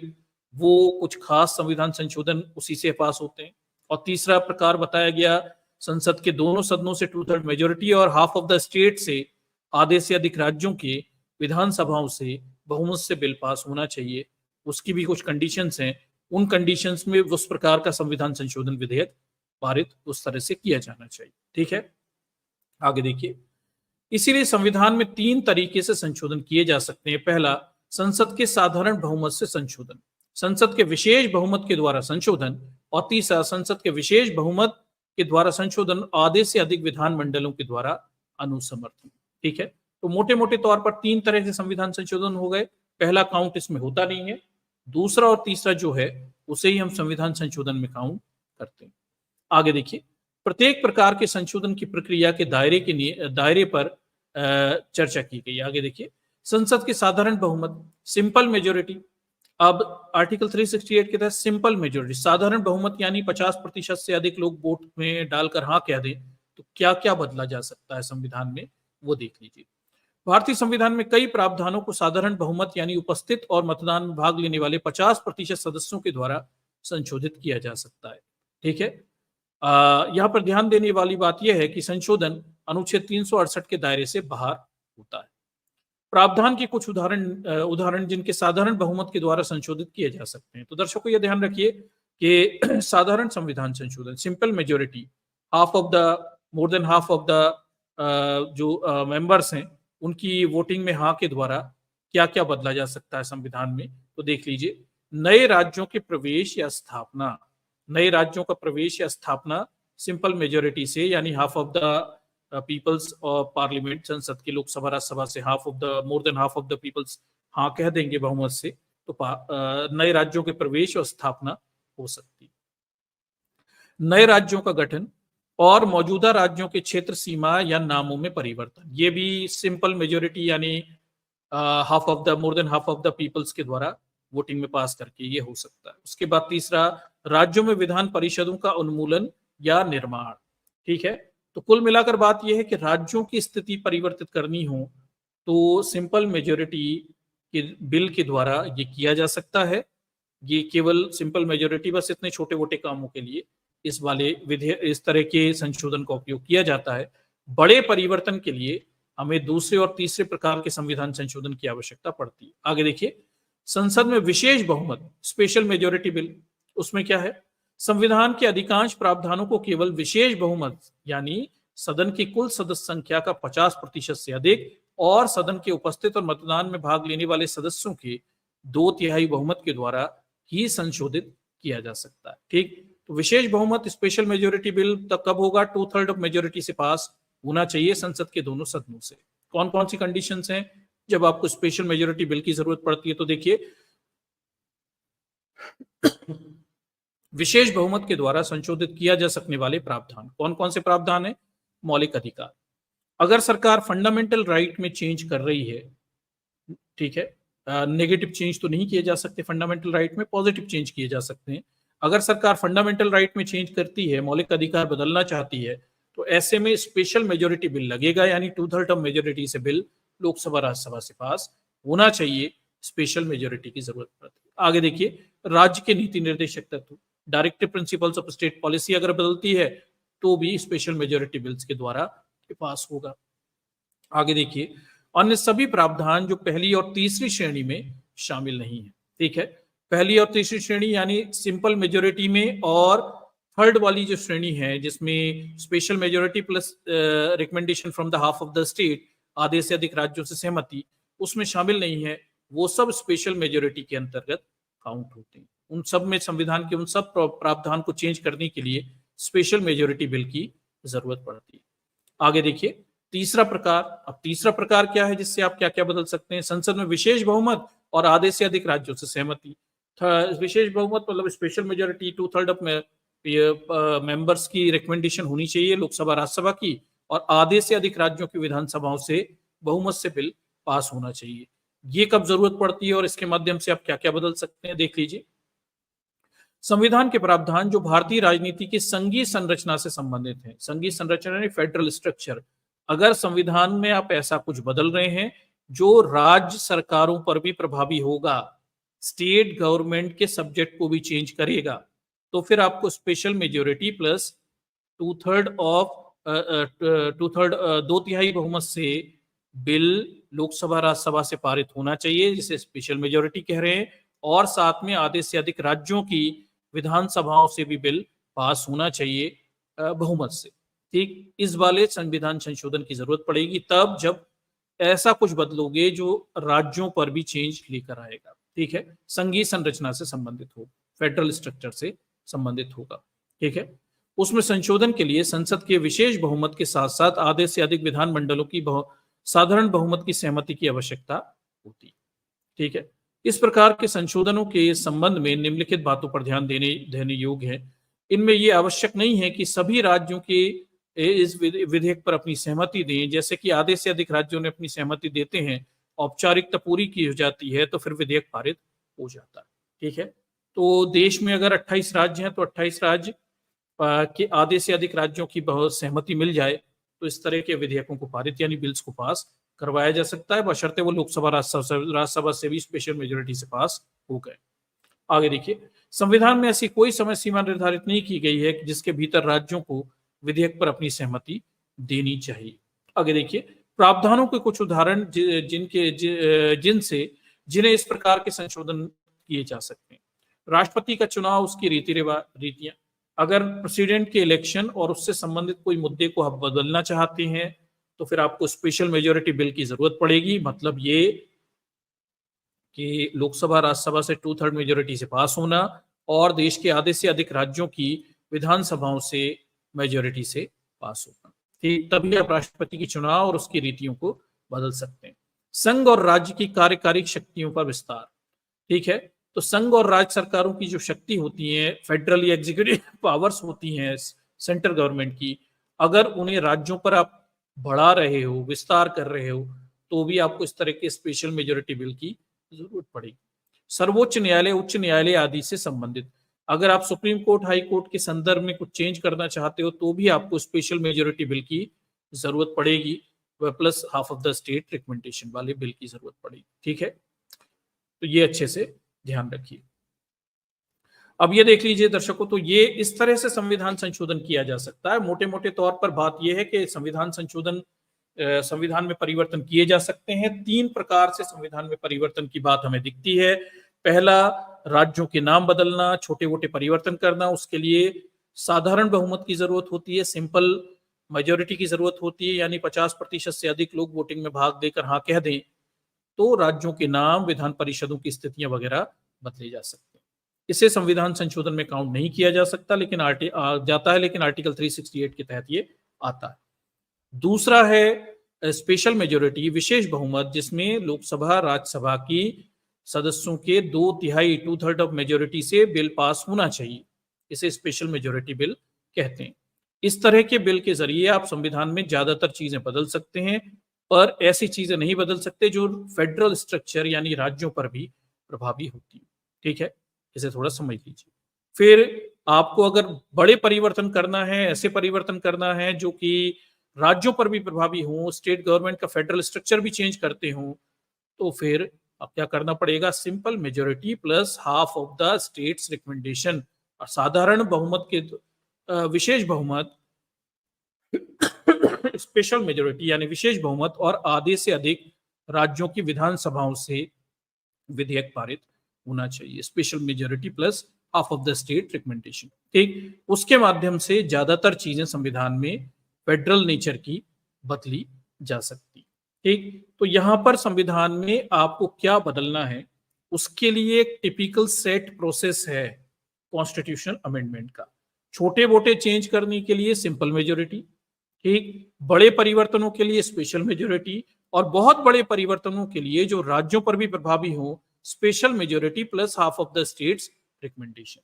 Speaker 1: वो कुछ खास संविधान संशोधन उसी से पास होते हैं। और तीसरा प्रकार बताया गया संसद के दोनों सदनों से 2/3 मेजोरिटी और हाफ ऑफ द स्टेट से, आधे से अधिक राज्यों के विधानसभाओं से बहुमत से बिल पास होना चाहिए। उसकी भी कुछ कंडीशंस हैं, उन कंडीशंस में उस प्रकार का संविधान संशोधन विधेयक पारित उस तरह से किया जाना चाहिए। ठीक है, आगे देखिए। इसीलिए संविधान में 3 तरीके से संशोधन किए जा सकते हैं। पहला, संसद के साधारण बहुमत से संशोधन, संसद के विशेष बहुमत के द्वारा संशोधन, और तीसरा, संसद के विशेष बहुमत के द्वारा संशोधन आधे से अधिक विधानमंडलों के द्वारा अनुसमर्थन। ठीक है, तो मोटे मोटे तौर पर 3 तरह से संविधान संशोधन हो गए। पहला काउंट इसमें होता नहीं है, दूसरा और तीसरा जो है उसे ही हम संविधान संशोधन में काउंट करते हैं। आगे देखिए, प्रत्येक प्रकार के संशोधन की प्रक्रिया के दायरे पर चर्चा की गई। आगे देखिए, संसद के साधारण बहुमत, सिंपल मेजोरिटी। अब आर्टिकल 368 के तहत सिंपल मेजोरिटी, साधारण बहुमत यानी 50% से अधिक लोग वोट में डालकर हाँ कह दें, तो क्या क्या बदला जा सकता है संविधान में, वो देख लीजिए। भारतीय संविधान में कई प्रावधानों को साधारण बहुमत यानी उपस्थित और मतदान में भाग लेने वाले 50% सदस्यों के द्वारा संशोधित किया जा सकता है। ठीक है, यहाँ पर ध्यान देने वाली बात यह है कि संशोधन अनुच्छेद 368 के दायरे से बाहर होता है। प्रावधान के कुछ उदाहरण जिनके साधारण बहुमत के द्वारा संशोधित किए जा सकते हैं। तो दर्शकों यह ध्यान रखिए कि साधारण संविधान संशोधन, simple majority, more than half of the जो मेंबर्स हैं उनकी वोटिंग में हाँ के द्वारा क्या क्या बदला जा सकता है संविधान में, तो देख लीजिए। नए राज्यों के प्रवेश या स्थापना, नए राज्यों का प्रवेश या स्थापना सिंपल मेजोरिटी से, यानी हाफ ऑफ द पीपल्स और पार्लियामेंट, संसद के लोकसभा राज्यसभा से more than half of the peoples हाँ कह देंगे बहुमत से, तो नए राज्यों के प्रवेश और स्थापना हो सकती। नए राज्यों का गठन और मौजूदा राज्यों के क्षेत्र सीमा या नामों में परिवर्तन, ये भी सिंपल मेजोरिटी यानी more than half of the peoples के द्वारा वोटिंग में पास करके ये हो सकता है। उसके बाद तीसरा, राज्यों में विधान परिषदों का उन्मूलन या निर्माण। ठीक है, तो कुल मिलाकर बात यह है कि राज्यों की स्थिति परिवर्तित करनी हो तो सिंपल मेजोरिटी के बिल के द्वारा ये किया जा सकता है। ये केवल सिंपल मेजोरिटी, बस इतने छोटे मोटे कामों के लिए इस तरह के संशोधन का उपयोग किया जाता है। बड़े परिवर्तन के लिए हमें दूसरे और तीसरे प्रकार के संविधान संशोधन की आवश्यकता पड़ती है। आगे देखिए, संसद में विशेष बहुमत, स्पेशल मेजोरिटी बिल, उसमें क्या है, संविधान के अधिकांश प्रावधानों को केवल विशेष बहुमत यानी सदन की कुल सदस्य संख्या का 50% से अधिक और सदन के उपस्थित और मतदान में भाग लेने वाले सदस्यों के 2/3 बहुमत के द्वारा ही संशोधित किया जा सकता है। ठीक, तो विशेष बहुमत स्पेशल मेजोरिटी बिल तब कब होगा, 2/3 ऑफ मेजोरिटी से पास होना चाहिए संसद के दोनों सदनों से। कौन कौन सी कंडीशंस हैं जब आपको स्पेशल मेजोरिटी बिल की जरूरत पड़ती है, तो देखिए, विशेष बहुमत के द्वारा संशोधित किया जा सकने वाले प्रावधान कौन कौन से प्रावधान है, मौलिक अधिकार, अगर सरकार फंडामेंटल राइट में चेंज कर रही है, ठीक है, नेगेटिव चेंज तो नहीं किए जा सकते फंडामेंटल राइट में, पॉजिटिव चेंज किए जा सकते हैं। अगर सरकार फंडामेंटल राइट में चेंज करती है, मौलिक अधिकार बदलना चाहती है, तो ऐसे में स्पेशल मेजोरिटी बिल लगेगा, यानी 2/3 ऑफ मेजोरिटी से बिल लोकसभा राज्यसभा से पास होना चाहिए, स्पेशल मेजोरिटी की जरूरत पड़ती है। आगे देखिए, राज्य के नीति निर्देशक तत्व, directive principles of state policy अगर बदलती है तो भी स्पेशल मेजोरिटी बिल्स के द्वारा पास होगा। आगे देखिए, अन्य सभी प्रावधान जो पहली और तीसरी श्रेणी में शामिल नहीं है। ठीक है, पहली और तीसरी श्रेणी यानी सिंपल मेजोरिटी में, और थर्ड वाली जो श्रेणी है जिसमें special majority plus recommendation from the half of the state, आधे से अधिक राज्यों से सहमति, उसमें शामिल नहीं है, वो सब स्पेशल मेजोरिटी के अंतर्गत काउंट होते हैं। उन सब में संविधान के उन सब प्रावधान को चेंज करने के लिए स्पेशल मेजोरिटी बिल की जरूरत पड़ती है। आगे देखिए, तीसरा प्रकार, अब तीसरा प्रकार क्या है जिससे आप क्या क्या बदल सकते हैं, संसद में विशेष बहुमत और आधे से अधिक राज्यों से सहमति। विशेष बहुमत मतलब स्पेशल मेजोरिटी, 2/3 ऑफ मेंबर्स की रिकमेंडेशन होनी चाहिए लोकसभा राज्यसभा की, और आधे से अधिक राज्यों की विधानसभाओं से बहुमत से बिल पास होना चाहिए। ये कब जरूरत पड़ती है और इसके माध्यम से आप क्या क्या बदल सकते हैं, देख लीजिए। संविधान के प्रावधान जो भारतीय राजनीति की संघीय संरचना से संबंधित है। संघीय संरचना यानी फेडरल स्ट्रक्चर। अगर संविधान में आप ऐसा कुछ बदल रहे हैं जो राज्य सरकारों पर भी प्रभावी होगा, स्टेट गवर्नमेंट के सब्जेक्ट को भी चेंज करेगा, तो फिर आपको special majority plus two third of दो तिहाई बहुमत से बिल लोकसभा राज्यसभा से पारित होना चाहिए, जिसे स्पेशल मेजोरिटी कह रहे हैं, और साथ में आधे से अधिक राज्यों की विधानसभाओं से भी बिल पास होना चाहिए बहुमत से। ठीक, इस वाले संविधान संशोधन की जरूरत पड़ेगी तब जब ऐसा कुछ बदलोगे जो राज्यों पर भी चेंज लेकर आएगा। ठीक है, संघीय संरचना से संबंधित हो, फेडरल स्ट्रक्चर से संबंधित होगा। ठीक है, उसमें संशोधन के लिए संसद के विशेष बहुमत के साथ साथ आधे से अधिक विधानमंडलों की साधारण बहुमत की सहमति की आवश्यकता होती है। ठीक है, इस प्रकार के संशोधनों के संबंध में निम्नलिखित बातों पर ध्यान देने योग्य है। इनमें यह आवश्यक नहीं है कि सभी राज्यों के इस विधेयक पर अपनी सहमति दें। जैसे कि आधे से अधिक राज्यों ने अपनी सहमति देते हैं, औपचारिकता पूरी की हो जाती है, तो फिर विधेयक पारित हो जाता है। ठीक है, तो देश में अगर 28 राज्य हैं तो 28 राज्य के आधे से अधिक राज्यों की सहमति मिल जाए तो इस तरह के विधेयकों को पारित यानी बिल्स को पास करवाया जा सकता है, बशर्ते वो लोकसभा राज्यसभा से भी स्पेशल मेजोरिटी से पास हो गए। आगे देखिए, संविधान में ऐसी कोई समय सीमा निर्धारित नहीं की गई है कि जिसके भीतर राज्यों को विधेयक पर अपनी सहमति देनी चाहिए। आगे देखिए, प्रावधानों के कुछ उदाहरण जिन्हें इस प्रकार के संशोधन किए जा सकते हैं। राष्ट्रपति का चुनाव, उसकी रीतियां। अगर प्रेसिडेंट के इलेक्शन और उससे संबंधित कोई मुद्दे को आप बदलना चाहते हैं तो फिर आपको स्पेशल मेजोरिटी बिल की जरूरत पड़ेगी। मतलब ये कि लोकसभा राज्यसभा से 2/3 मेजोरिटी से पास होना और देश के आधे से अधिक राज्यों की विधानसभाओं से मेजोरिटी से पास होना। ठीक, तभी आप राष्ट्रपति की चुनाव और उसकी रीतियों को बदल सकते हैं। संघ और राज्य की कार्यकारी शक्तियों पर विस्तार। ठीक है, तो संघ और राज्य सरकारों की जो शक्ति होती है, फेडरल एग्जीक्यूटिव पावर्स होती हैं सेंट्रल गवर्नमेंट की, अगर उन्हें राज्यों पर आप बढ़ा रहे हो, विस्तार कर रहे हो, तो भी आपको इस तरह के स्पेशल मेजोरिटी बिल की जरूरत पड़ेगी। सर्वोच्च न्यायालय, उच्च न्यायालय आदि से संबंधित, अगर आप सुप्रीम कोर्ट, हाई कोर्ट के संदर्भ में कुछ चेंज करना चाहते हो तो भी आपको स्पेशल मेजोरिटी बिल की जरूरत पड़ेगी, plus half of the state recommendation वाले बिल की जरूरत पड़ेगी। ठीक है, तो ये अच्छे से ध्यान रखिए। अब ये देख लीजिए दर्शकों, तो ये इस तरह से संविधान संशोधन किया जा सकता है। मोटे मोटे तौर पर बात यह है कि संविधान में परिवर्तन किए जा सकते हैं। 3 प्रकार से संविधान में परिवर्तन की बात हमें दिखती है। पहला, राज्यों के नाम बदलना, छोटे मोटे परिवर्तन करना, उसके लिए साधारण बहुमत की जरूरत होती है, सिंपल मेजोरिटी की जरूरत होती है, यानी 50% से अधिक लोग वोटिंग में भाग देकर हाँ कह दें तो राज्यों के नाम, विधान परिषदों की स्थितियां वगैरह बदले जा सकते हैं। इसे संविधान संशोधन में काउंट नहीं किया जा सकता, लेकिन आर्टिकल 368 के तहत ये आता है। दूसरा है स्पेशल मेजोरिटी, विशेष बहुमत, जिसमें लोकसभा राज्यसभा की सदस्यों के 2/3 2/3 ऑफ मेजोरिटी से बिल पास होना चाहिए। इसे स्पेशल मेजोरिटी बिल कहते हैं। इस तरह के बिल के जरिए आप संविधान में ज्यादातर चीजें बदल सकते हैं, पर ऐसी चीजें नहीं बदल सकते जो फेडरल स्ट्रक्चर यानी राज्यों पर भी प्रभावी होती है। ठीक है, इसे थोड़ा समझ लीजिए। फिर आपको अगर बड़े परिवर्तन करना है, ऐसे परिवर्तन करना है जो कि राज्यों पर भी प्रभावी हो, स्टेट गवर्नमेंट का फेडरल स्ट्रक्चर भी चेंज करते हो, तो फिर अब क्या करना पड़ेगा, simple majority plus half of the states recommendation, और साधारण बहुमत के विशेष बहुमत स्पेशल मेजोरिटी यानी विशेष बहुमत और आधे से अधिक राज्यों की विधानसभाओं से विधेयक पारित होना चाहिए। Special majority plus half of the state recommendation. ठीक, उसके माध्यम से ज्यादातर चीजें संविधान में फेडरल नेचर की बदली जा सकती। ठीक, तो यहां पर संविधान में आपको क्या बदलना है, उसके लिए एक टिपिकल सेट प्रोसेस है कॉन्स्टिट्यूशन अमेंडमेंट का। छोटे मोटे चेंज करने के लिए सिंपल मेजोरिटी, ठीक, बड़े परिवर्तनों के लिए स्पेशल मेजोरिटी, और बहुत बड़े परिवर्तनों के लिए जो राज्यों पर भी प्रभावी हो, special majority plus half of the states recommendation.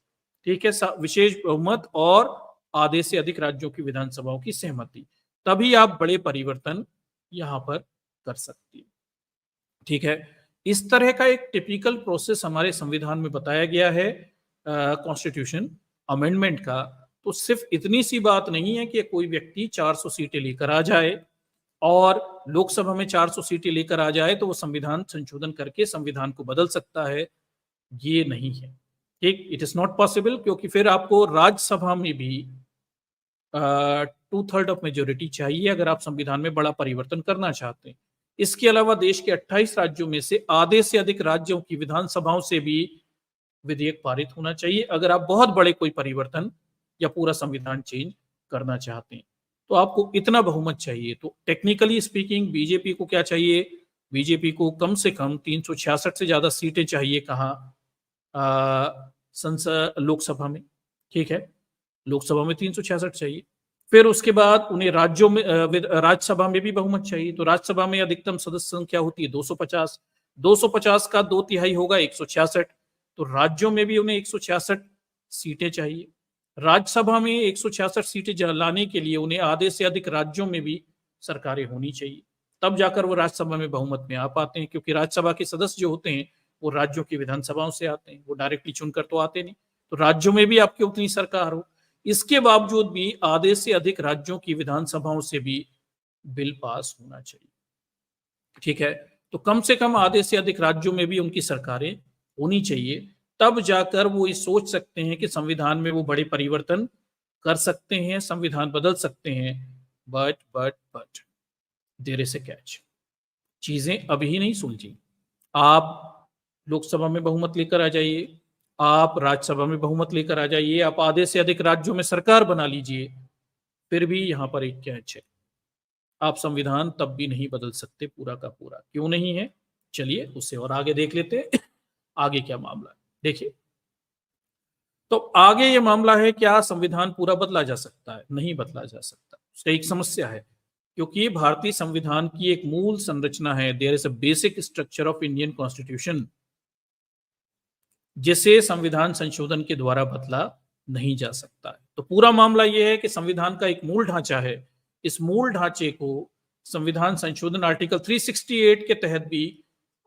Speaker 1: ठीक है, विशेष बहुमत और आधे से अधिक राज्यों की विधानसभाओं की सहमति, तभी आप बड़े परिवर्तन यहां पर कर सकते हैं। ठीक है, इस तरह का एक टिपिकल प्रोसेस हमारे संविधान में बताया गया है। कॉन्स्टिट्यूशन अमेंडमेंट का, तो सिर्फ इतनी सी बात नहीं है कि कोई व्यक्ति 400 सीटें लेकर आ जाए और लोकसभा में 400 सीटें लेकर आ जाए तो वो संविधान संशोधन करके संविधान को बदल सकता है। ये नहीं है, ठीक, इट इज नॉट पॉसिबल, क्योंकि फिर आपको राज्यसभा में भी 2/3 ऑफ मेजोरिटी चाहिए अगर आप संविधान में बड़ा परिवर्तन करना चाहते हैं। इसके अलावा देश के 28 राज्यों में से आधे से अधिक राज्यों की विधानसभाओं से भी विधेयक पारित होना चाहिए अगर आप बहुत बड़े कोई परिवर्तन या पूरा संविधान चेंज करना चाहते हैं। तो आपको इतना बहुमत चाहिए। तो टेक्निकली स्पीकिंग बीजेपी को क्या चाहिए? बीजेपी को कम से कम 366 से ज्यादा सीटें चाहिए। कहाँ? संसद, लोकसभा में, ठीक है, लोकसभा में 366 चाहिए। फिर उसके बाद उन्हें राज्यों में, राज्यसभा में भी बहुमत चाहिए। तो राज्यसभा में अधिकतम सदस्य संख्या होती है 250, 250 का 2/3 होगा 166। तो राज्यों में भी उन्हें 166 सीटें चाहिए। राज्यसभा में 166 सीटें लाने के लिए उन्हें आधे से अधिक राज्यों में भी सरकारें होनी चाहिए, तब जाकर वो राज्यसभा में बहुमत में आ पाते हैं, क्योंकि राज्यसभा के सदस्य जो होते हैं वो राज्यों की विधानसभाओं से आते हैं, वो डायरेक्टली चुनकर तो आते नहीं। तो राज्यों में भी आपकी उतनी सरकार हो, इसके बावजूद भी आधे से अधिक राज्यों की विधानसभाओं से भी बिल पास होना चाहिए, ठीक है। तो कम से कम आधे से अधिक राज्यों में भी उनकी सरकारें होनी चाहिए, तब जाकर वो ये सोच सकते हैं कि संविधान में वो बड़े परिवर्तन कर सकते हैं, संविधान बदल सकते हैं। But there is a catch. चीजें अभी नहीं सुलझी। आप लोकसभा में बहुमत लेकर आ जाइए, आप राज्यसभा में बहुमत लेकर आ जाइए, आप आधे से अधिक राज्यों में सरकार बना लीजिए, फिर भी यहां पर एक कैच है, आप संविधान तब भी नहीं बदल सकते पूरा का पूरा। क्यों नहीं है? चलिए उससे और आगे देख लेते हैं। आगे क्या मामला है देखिए। तो आगे ये मामला है, क्या संविधान पूरा बदला जा सकता है? नहीं बदला जा सकता। उसका एक समस्या है, क्योंकि भारतीय संविधान की एक मूल संरचना है, there is a basic structure of Indian constitution, जिसे संविधान संशोधन के द्वारा बदला नहीं जा सकता है। तो पूरा मामला यह है कि संविधान का एक मूल ढांचा है, इस मूल ढांचे को संविधान संशोधन आर्टिकल 368 के तहत भी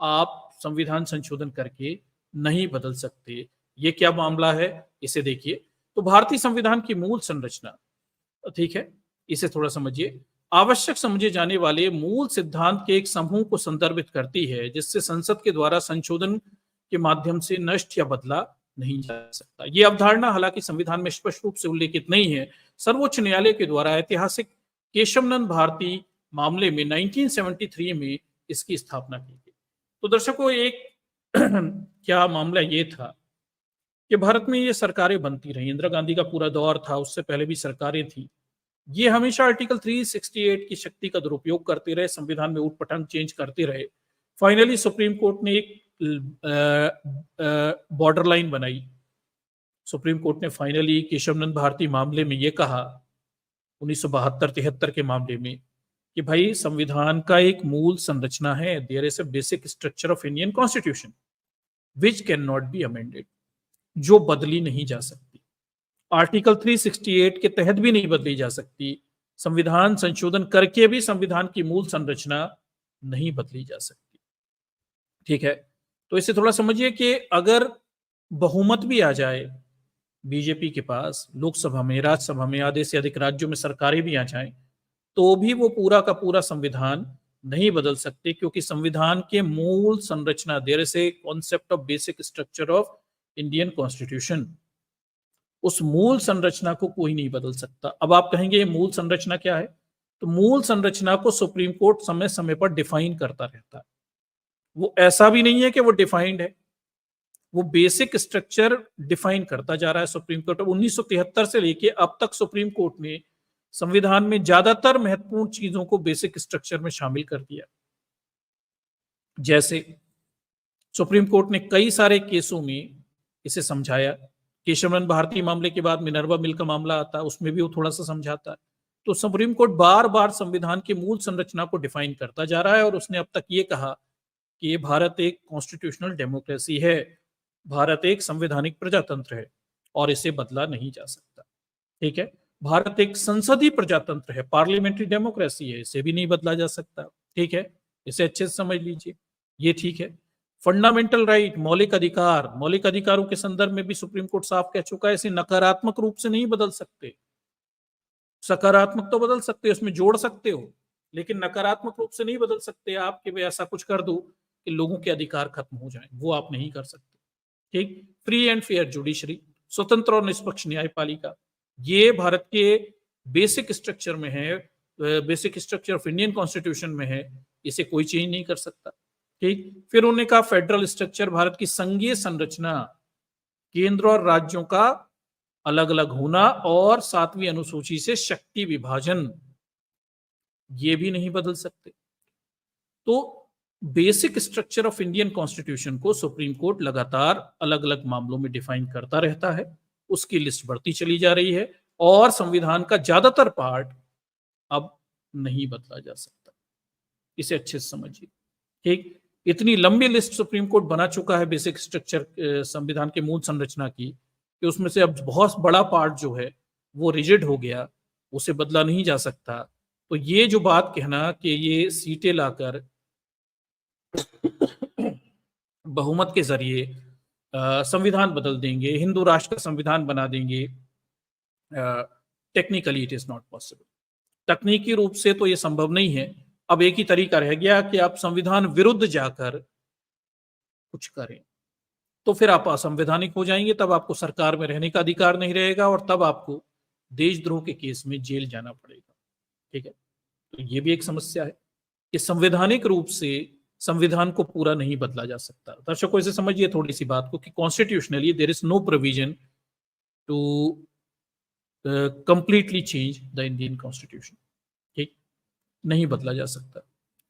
Speaker 1: आप संविधान संशोधन करके नहीं बदल सकते। ये क्या मामला है इसे देखिए। तो भारतीय संविधान की मूल संरचना, ठीक है, इसे थोड़ा समझिए। आवश्यक समझे जाने वाले मूल सिद्धांत के एक समूह को संदर्भित करती है, जिससे संसद के द्वारा संशोधन के माध्यम से नष्ट या बदला नहीं जा सकता। यह अवधारणा हालांकि संविधान में स्पष्ट रूप से उल्लेखित नहीं है। सर्वोच्च न्यायालय के द्वारा ऐतिहासिक केशवनंद भारती मामले में 1973 में इसकी स्थापना की गई। तो दर्शकों, एक क्या मामला ये था कि भारत में ये सरकारें बनती रही, इंदिरा गांधी का पूरा दौर था, उससे पहले भी सरकारें थी, ये हमेशा आर्टिकल 368 की शक्ति का दुरुपयोग करते रहे, संविधान में ऊटपटांग चेंज करते रहे। फाइनली सुप्रीम कोर्ट ने एक बॉर्डर लाइन बनाई। सुप्रीम कोर्ट ने फाइनली केशवनंद भारती मामले में यह कहा, 1972-73 के मामले में, कि भाई संविधान का एक मूल संरचना है, there is a basic structure of Indian constitution which can not be amended, जो बदली नहीं जा सकती। आर्टिकल 368 के तहत भी नहीं बदली जा सकती, संविधान संशोधन करके भी संविधान की मूल संरचना नहीं बदली जा सकती, ठीक है। तो इसे थोड़ा समझिए कि अगर बहुमत भी आ जाए बीजेपी के पास, लोकसभा में, राज्यसभा में, आधे से अधिक राज्यों में सरकारें भी आ जाएं, तो भी वो पूरा का पूरा संविधान नहीं बदल सकते, क्योंकि संविधान के मूल संरचना, there is a concept of basic structure of Indian constitution, उस मूल संरचना को कोई नहीं बदल सकता। अब आप कहेंगे ये मूल संरचना क्या है? तो मूल संरचना को सुप्रीम कोर्ट समय समय पर डिफाइन करता रहता है। वो ऐसा भी नहीं है कि वो डिफाइंड है, वो बेसिक स्ट्रक्चर डिफाइन करता जा रहा है सुप्रीम कोर्ट। 1973 से लेके अब तक सुप्रीम कोर्ट ने संविधान में ज्यादातर महत्वपूर्ण चीजों को बेसिक स्ट्रक्चर में शामिल कर दिया। जैसे सुप्रीम कोर्ट ने कई सारे केसों में इसे समझाया। केशवनंद भारती मामले के बाद मिनर्वा मिल का मामला आता है, उसमें भी वो थोड़ा सा समझाता है। तो सुप्रीम कोर्ट बार बार संविधान की मूल संरचना को डिफाइन करता जा रहा है, और उसने अब तक ये कहा कि भारत एक कॉन्स्टिट्यूशनल डेमोक्रेसी है, भारत एक संवैधानिक प्रजातंत्र है और इसे बदला नहीं जा सकता, ठीक है। भारत एक संसदीय प्रजातंत्र है, पार्लियामेंट्री डेमोक्रेसी है, इसे भी नहीं बदला जा सकता, ठीक है। इसे अच्छे से समझ लीजिए, ये ठीक है। फंडामेंटल राइट, मौलिक अधिकार, मौलिक अधिकारों के संदर्भ में भी सुप्रीम कोर्ट साफ कह चुका है, इसे नकारात्मक रूप से नहीं बदल सकते। सकारात्मक तो बदल सकते हो, उसमें जोड़ सकते हो, लेकिन नकारात्मक रूप से नहीं बदल सकते आप कि भाई ऐसा कुछ कर दो कि लोगों के अधिकार खत्म हो जाएं, वो आप नहीं कर सकते। ठीक। फ्री एंड फेयर जुडिशरी, स्वतंत्र और निष्पक्ष न्यायपालिका, ये भारत के बेसिक स्ट्रक्चर में है, basic structure of Indian constitution में है, इसे कोई चेंज नहीं कर सकता। ठीक। फिर उन्होंने कहा फेडरल स्ट्रक्चर, भारत की संघीय संरचना, केंद्र और राज्यों का अलग अलग होना और 7वीं अनुसूची से शक्ति विभाजन, ये भी नहीं बदल सकते। तो basic structure of Indian constitution को सुप्रीम कोर्ट लगातार अलग अलग मामलों में डिफाइन करता रहता है, उसकी लिस्ट बढ़ती चली जा रही है और संविधान का ज्यादातर पार्ट अब नहीं बदला जा सकता। इसे अच्छे से समझिए। ठीक। इतनी लंबी लिस्ट सुप्रीम कोर्ट बना चुका है बेसिक स्ट्रक्चर संविधान के मूल संरचना की कि उसमें से अब बहुत बड़ा पार्ट जो है वो रिजिड हो गया, उसे बदला नहीं जा सकता। तो ये जो बात कहना कि ये सीटें लाकर बहुमत के जरिए संविधान बदल देंगे, हिंदू राष्ट्र का संविधान बना देंगे, technically it is not possible. तकनीकी रूप से तो ये संभव नहीं है। अब एक ही तरीका रह गया कि आप संविधान विरुद्ध जाकर कुछ करें, तो फिर आप असंवैधानिक हो जाएंगे, तब आपको सरकार में रहने का अधिकार नहीं रहेगा और तब आपको देशद्रोह के केस में जेल जाना पड़ेगा। ठीक है। तो ये भी एक समस्या है कि संवैधानिक रूप से संविधान को पूरा नहीं बदला जा सकता। दर्शकों इसे समझिए थोड़ी सी बात को कि constitutionally there is no provision to completely change the Indian constitution. ठीक। नहीं बदला जा सकता।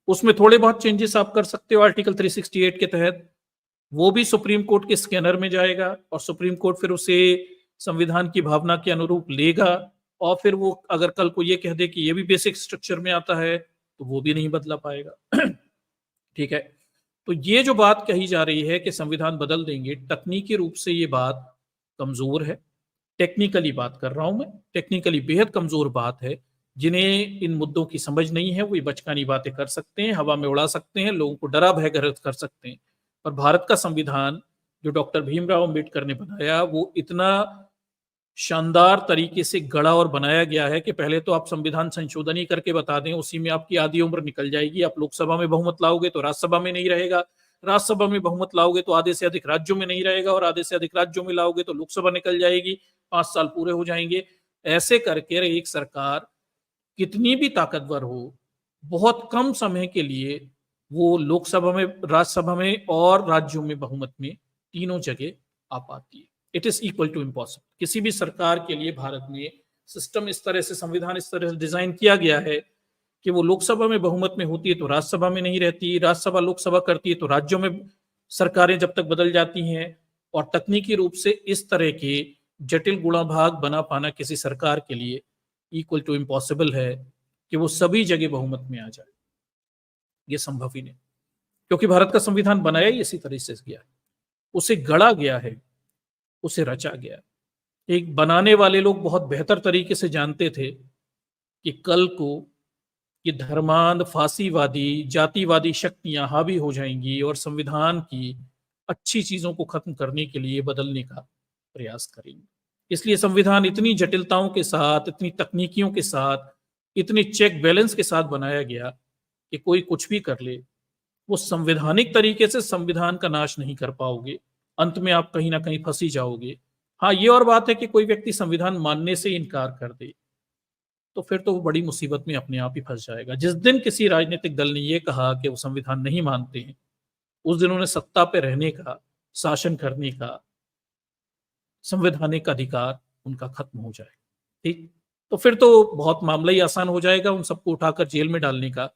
Speaker 1: उसमें थोड़े बहुत चेंजेस आप कर सकते हो आर्टिकल 368 के तहत, वो भी सुप्रीम कोर्ट के स्कैनर में जाएगा और सुप्रीम कोर्ट फिर उसे संविधान की भावना के अनुरूप लेगा और फिर वो अगर कल को ये कह दे कि ये भी बेसिक स्ट्रक्चर में आता है तो वो भी नहीं बदला पाएगा। ठीक है। तो ये जो बात कही जा रही है कि संविधान बदल देंगे, तकनीकी रूप से ये बात कमजोर है। टेक्निकली बात कर रहा हूं मैं, टेक्निकली बेहद कमजोर बात है। जिन्हें इन मुद्दों की समझ नहीं है वो ये बचकानी बातें कर सकते हैं, हवा में उड़ा सकते हैं, लोगों को डरा भयग्रस्त कर सकते हैं। पर भारत का संविधान जो डॉक्टर भीमराव अंबेडकर ने बनाया वो इतना शानदार तरीके से गढ़ा और बनाया गया है कि पहले तो आप संविधान संशोधन ही करके बता दें, उसी में आपकी आधी उम्र निकल जाएगी। आप लोकसभा में बहुमत लाओगे तो राज्यसभा में नहीं रहेगा, राज्यसभा में बहुमत लाओगे तो आधे से अधिक राज्यों में नहीं रहेगा और आधे से अधिक राज्यों में लाओगे तो लोकसभा निकल जाएगी, 5 साल पूरे हो जाएंगे। ऐसे करके एक सरकार कितनी भी ताकतवर हो, बहुत कम समय के लिए वो लोकसभा में, राज्यसभा में और राज्यों में बहुमत में तीनों जगह आ पाती है। It is equal to impossible. किसी भी सरकार के लिए भारत में सिस्टम इस तरह से, संविधान इस तरह से डिजाइन किया गया है कि वो लोकसभा में बहुमत में होती है तो राज्यसभा में नहीं रहती, राज्यसभा लोकसभा करती है तो राज्यों में सरकारें जब तक बदल जाती हैं। और तकनीकी रूप से इस तरह के जटिल गुणाभाग बना पाना किसी सरकार के लिए इक्वल टू इम्पॉसिबल है कि वो सभी जगह बहुमत में आ जाए। ये संभव ही नहीं, क्योंकि भारत का संविधान बनाया ही इसी तरह से गया है, उसे गढ़ा गया है, उसे रचा गया। एक बनाने वाले लोग बहुत बेहतर तरीके से जानते थे कि कल को ये धर्मांध, फांसीवादी, जातिवादी शक्तियां हावी हो जाएंगी और संविधान की अच्छी चीजों को खत्म करने के लिए बदलने का प्रयास करेंगे। इसलिए संविधान इतनी जटिलताओं के साथ, इतनी तकनीकियों के साथ, इतनी चेक बैलेंस के साथ बनाया गया कि कोई कुछ भी कर ले, वो संवैधानिक तरीके से संविधान का नाश नहीं कर पाओगे, अंत में आप कहीं ना कहीं फंसी जाओगे। हाँ, ये और बात है कि कोई व्यक्ति संविधान मानने से इनकार कर दे तो फिर तो वो बड़ी मुसीबत में अपने आप ही फंस जाएगा। जिस दिन किसी राजनीतिक दल ने ये कहा कि वो संविधान नहीं मानते हैं, उस दिन उन्हें सत्ता पे रहने का, शासन करने का संवैधानिक अधिकार उनका खत्म हो जाएगा। ठीक। तो फिर तो बहुत मामला ही आसान हो जाएगा, उन सबको उठाकर जेल में डालने का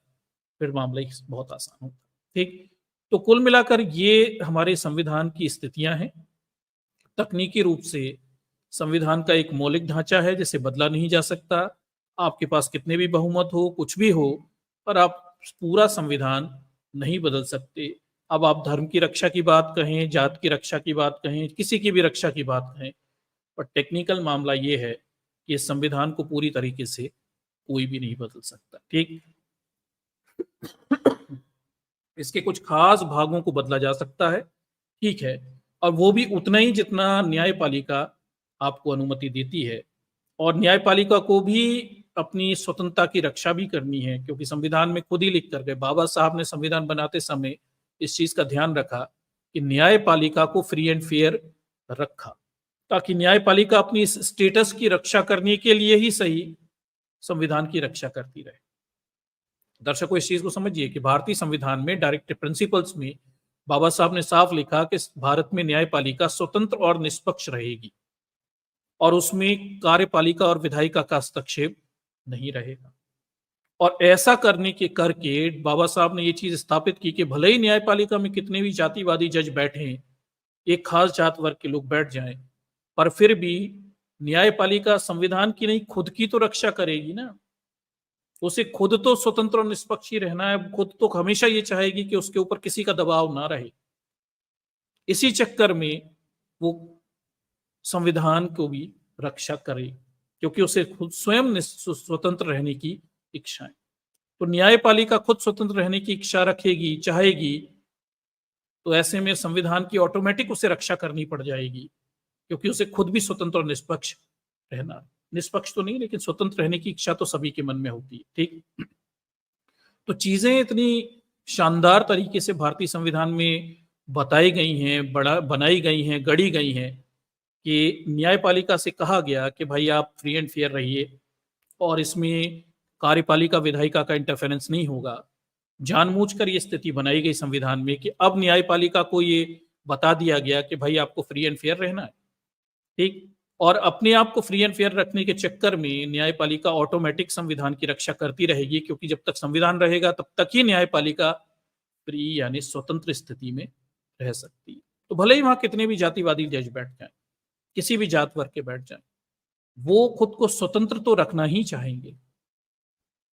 Speaker 1: फिर मामला ही बहुत आसान होगा। ठीक। तो कुल मिलाकर ये हमारे संविधान की स्थितियां हैं। तकनीकी रूप से संविधान का एक मौलिक ढांचा है जिसे बदला नहीं जा सकता। आपके पास कितने भी बहुमत हो, कुछ भी हो, पर आप पूरा संविधान नहीं बदल सकते। अब आप धर्म की रक्षा की बात कहें, जात की रक्षा की बात कहें, किसी की भी रक्षा की बात कहें, पर टेक्निकल मामला ये है कि इस संविधान को पूरी तरीके से कोई भी नहीं बदल सकता। ठीक। इसके कुछ खास भागों को बदला जा सकता है, ठीक है, और वो भी उतना ही जितना न्यायपालिका आपको अनुमति देती है। और न्यायपालिका को भी अपनी स्वतंत्रता की रक्षा भी करनी है, क्योंकि संविधान में खुद ही लिख कर गए, बाबा साहब ने संविधान बनाते समय इस चीज का ध्यान रखा कि न्यायपालिका को फ्री एंड फेयर रखा, ताकि न्यायपालिका अपनी इस स्टेटस की रक्षा करने के लिए ही सही संविधान की रक्षा करती रहे। दर्शकों, इस चीज को समझिए कि भारतीय संविधान में डायरेक्टिव प्रिंसिपल्स में बाबा साहब ने साफ लिखा कि भारत में न्यायपालिका स्वतंत्र और निष्पक्ष रहेगी और उसमें कार्यपालिका और विधायिका का हस्तक्षेप नहीं रहेगा। और ऐसा करने के करके बाबा साहब ने ये चीज स्थापित की कि भले ही न्यायपालिका में कितने भी जातिवादी जज बैठे, एक खास जात वर्ग के लोग बैठ जाएं, पर फिर भी न्यायपालिका संविधान की नहीं, खुद की तो रक्षा करेगी ना। उसे खुद तो स्वतंत्र और निष्पक्ष ही रहना है, खुद तो हमेशा ये चाहेगी कि उसके ऊपर किसी का दबाव ना रहे। इसी चक्कर में वो संविधान को भी रक्षा करे, क्योंकि उसे खुद स्वयं स्वतंत्र रहने की इच्छा है। तो न्यायपालिका खुद स्वतंत्र रहने की इच्छा रखेगी, चाहेगी, तो ऐसे में संविधान की ऑटोमेटिक उसे रक्षा करनी पड़ जाएगी, क्योंकि उसे खुद भी स्वतंत्र और निष्पक्ष रहना, निष्पक्ष तो नहीं लेकिन स्वतंत्र रहने की इच्छा तो सभी के मन में होती है। ठीक, तो चीजें इतनी शानदार तरीके से भारतीय संविधान में बताई गई हैं, बनाई गई हैं, गढ़ी गई हैं कि न्यायपालिका से कहा गया कि भाई आप फ्री एंड फेयर रहिए और इसमें कार्यपालिका विधायिका का इंटरफेरेंस नहीं होगा। जानबूझकर ये स्थिति बनाई गई संविधान में कि अब न्यायपालिका को ये बता दिया गया कि भाई आपको फ्री एंड फेयर रहना है। ठीक, और अपने आप को फ्री एंड फेयर रखने के चक्कर में न्यायपालिका ऑटोमेटिक संविधान की रक्षा करती रहेगी, क्योंकि जब तक संविधान रहेगा तब तक ही न्यायपालिका फ्री यानी स्वतंत्र स्थिति में रह सकती है। तो भले ही वहां कितने भी जातिवादी जज बैठ जाएं, किसी भी जात वर्ग के बैठ जाएं, वो खुद को स्वतंत्र तो रखना ही चाहेंगे,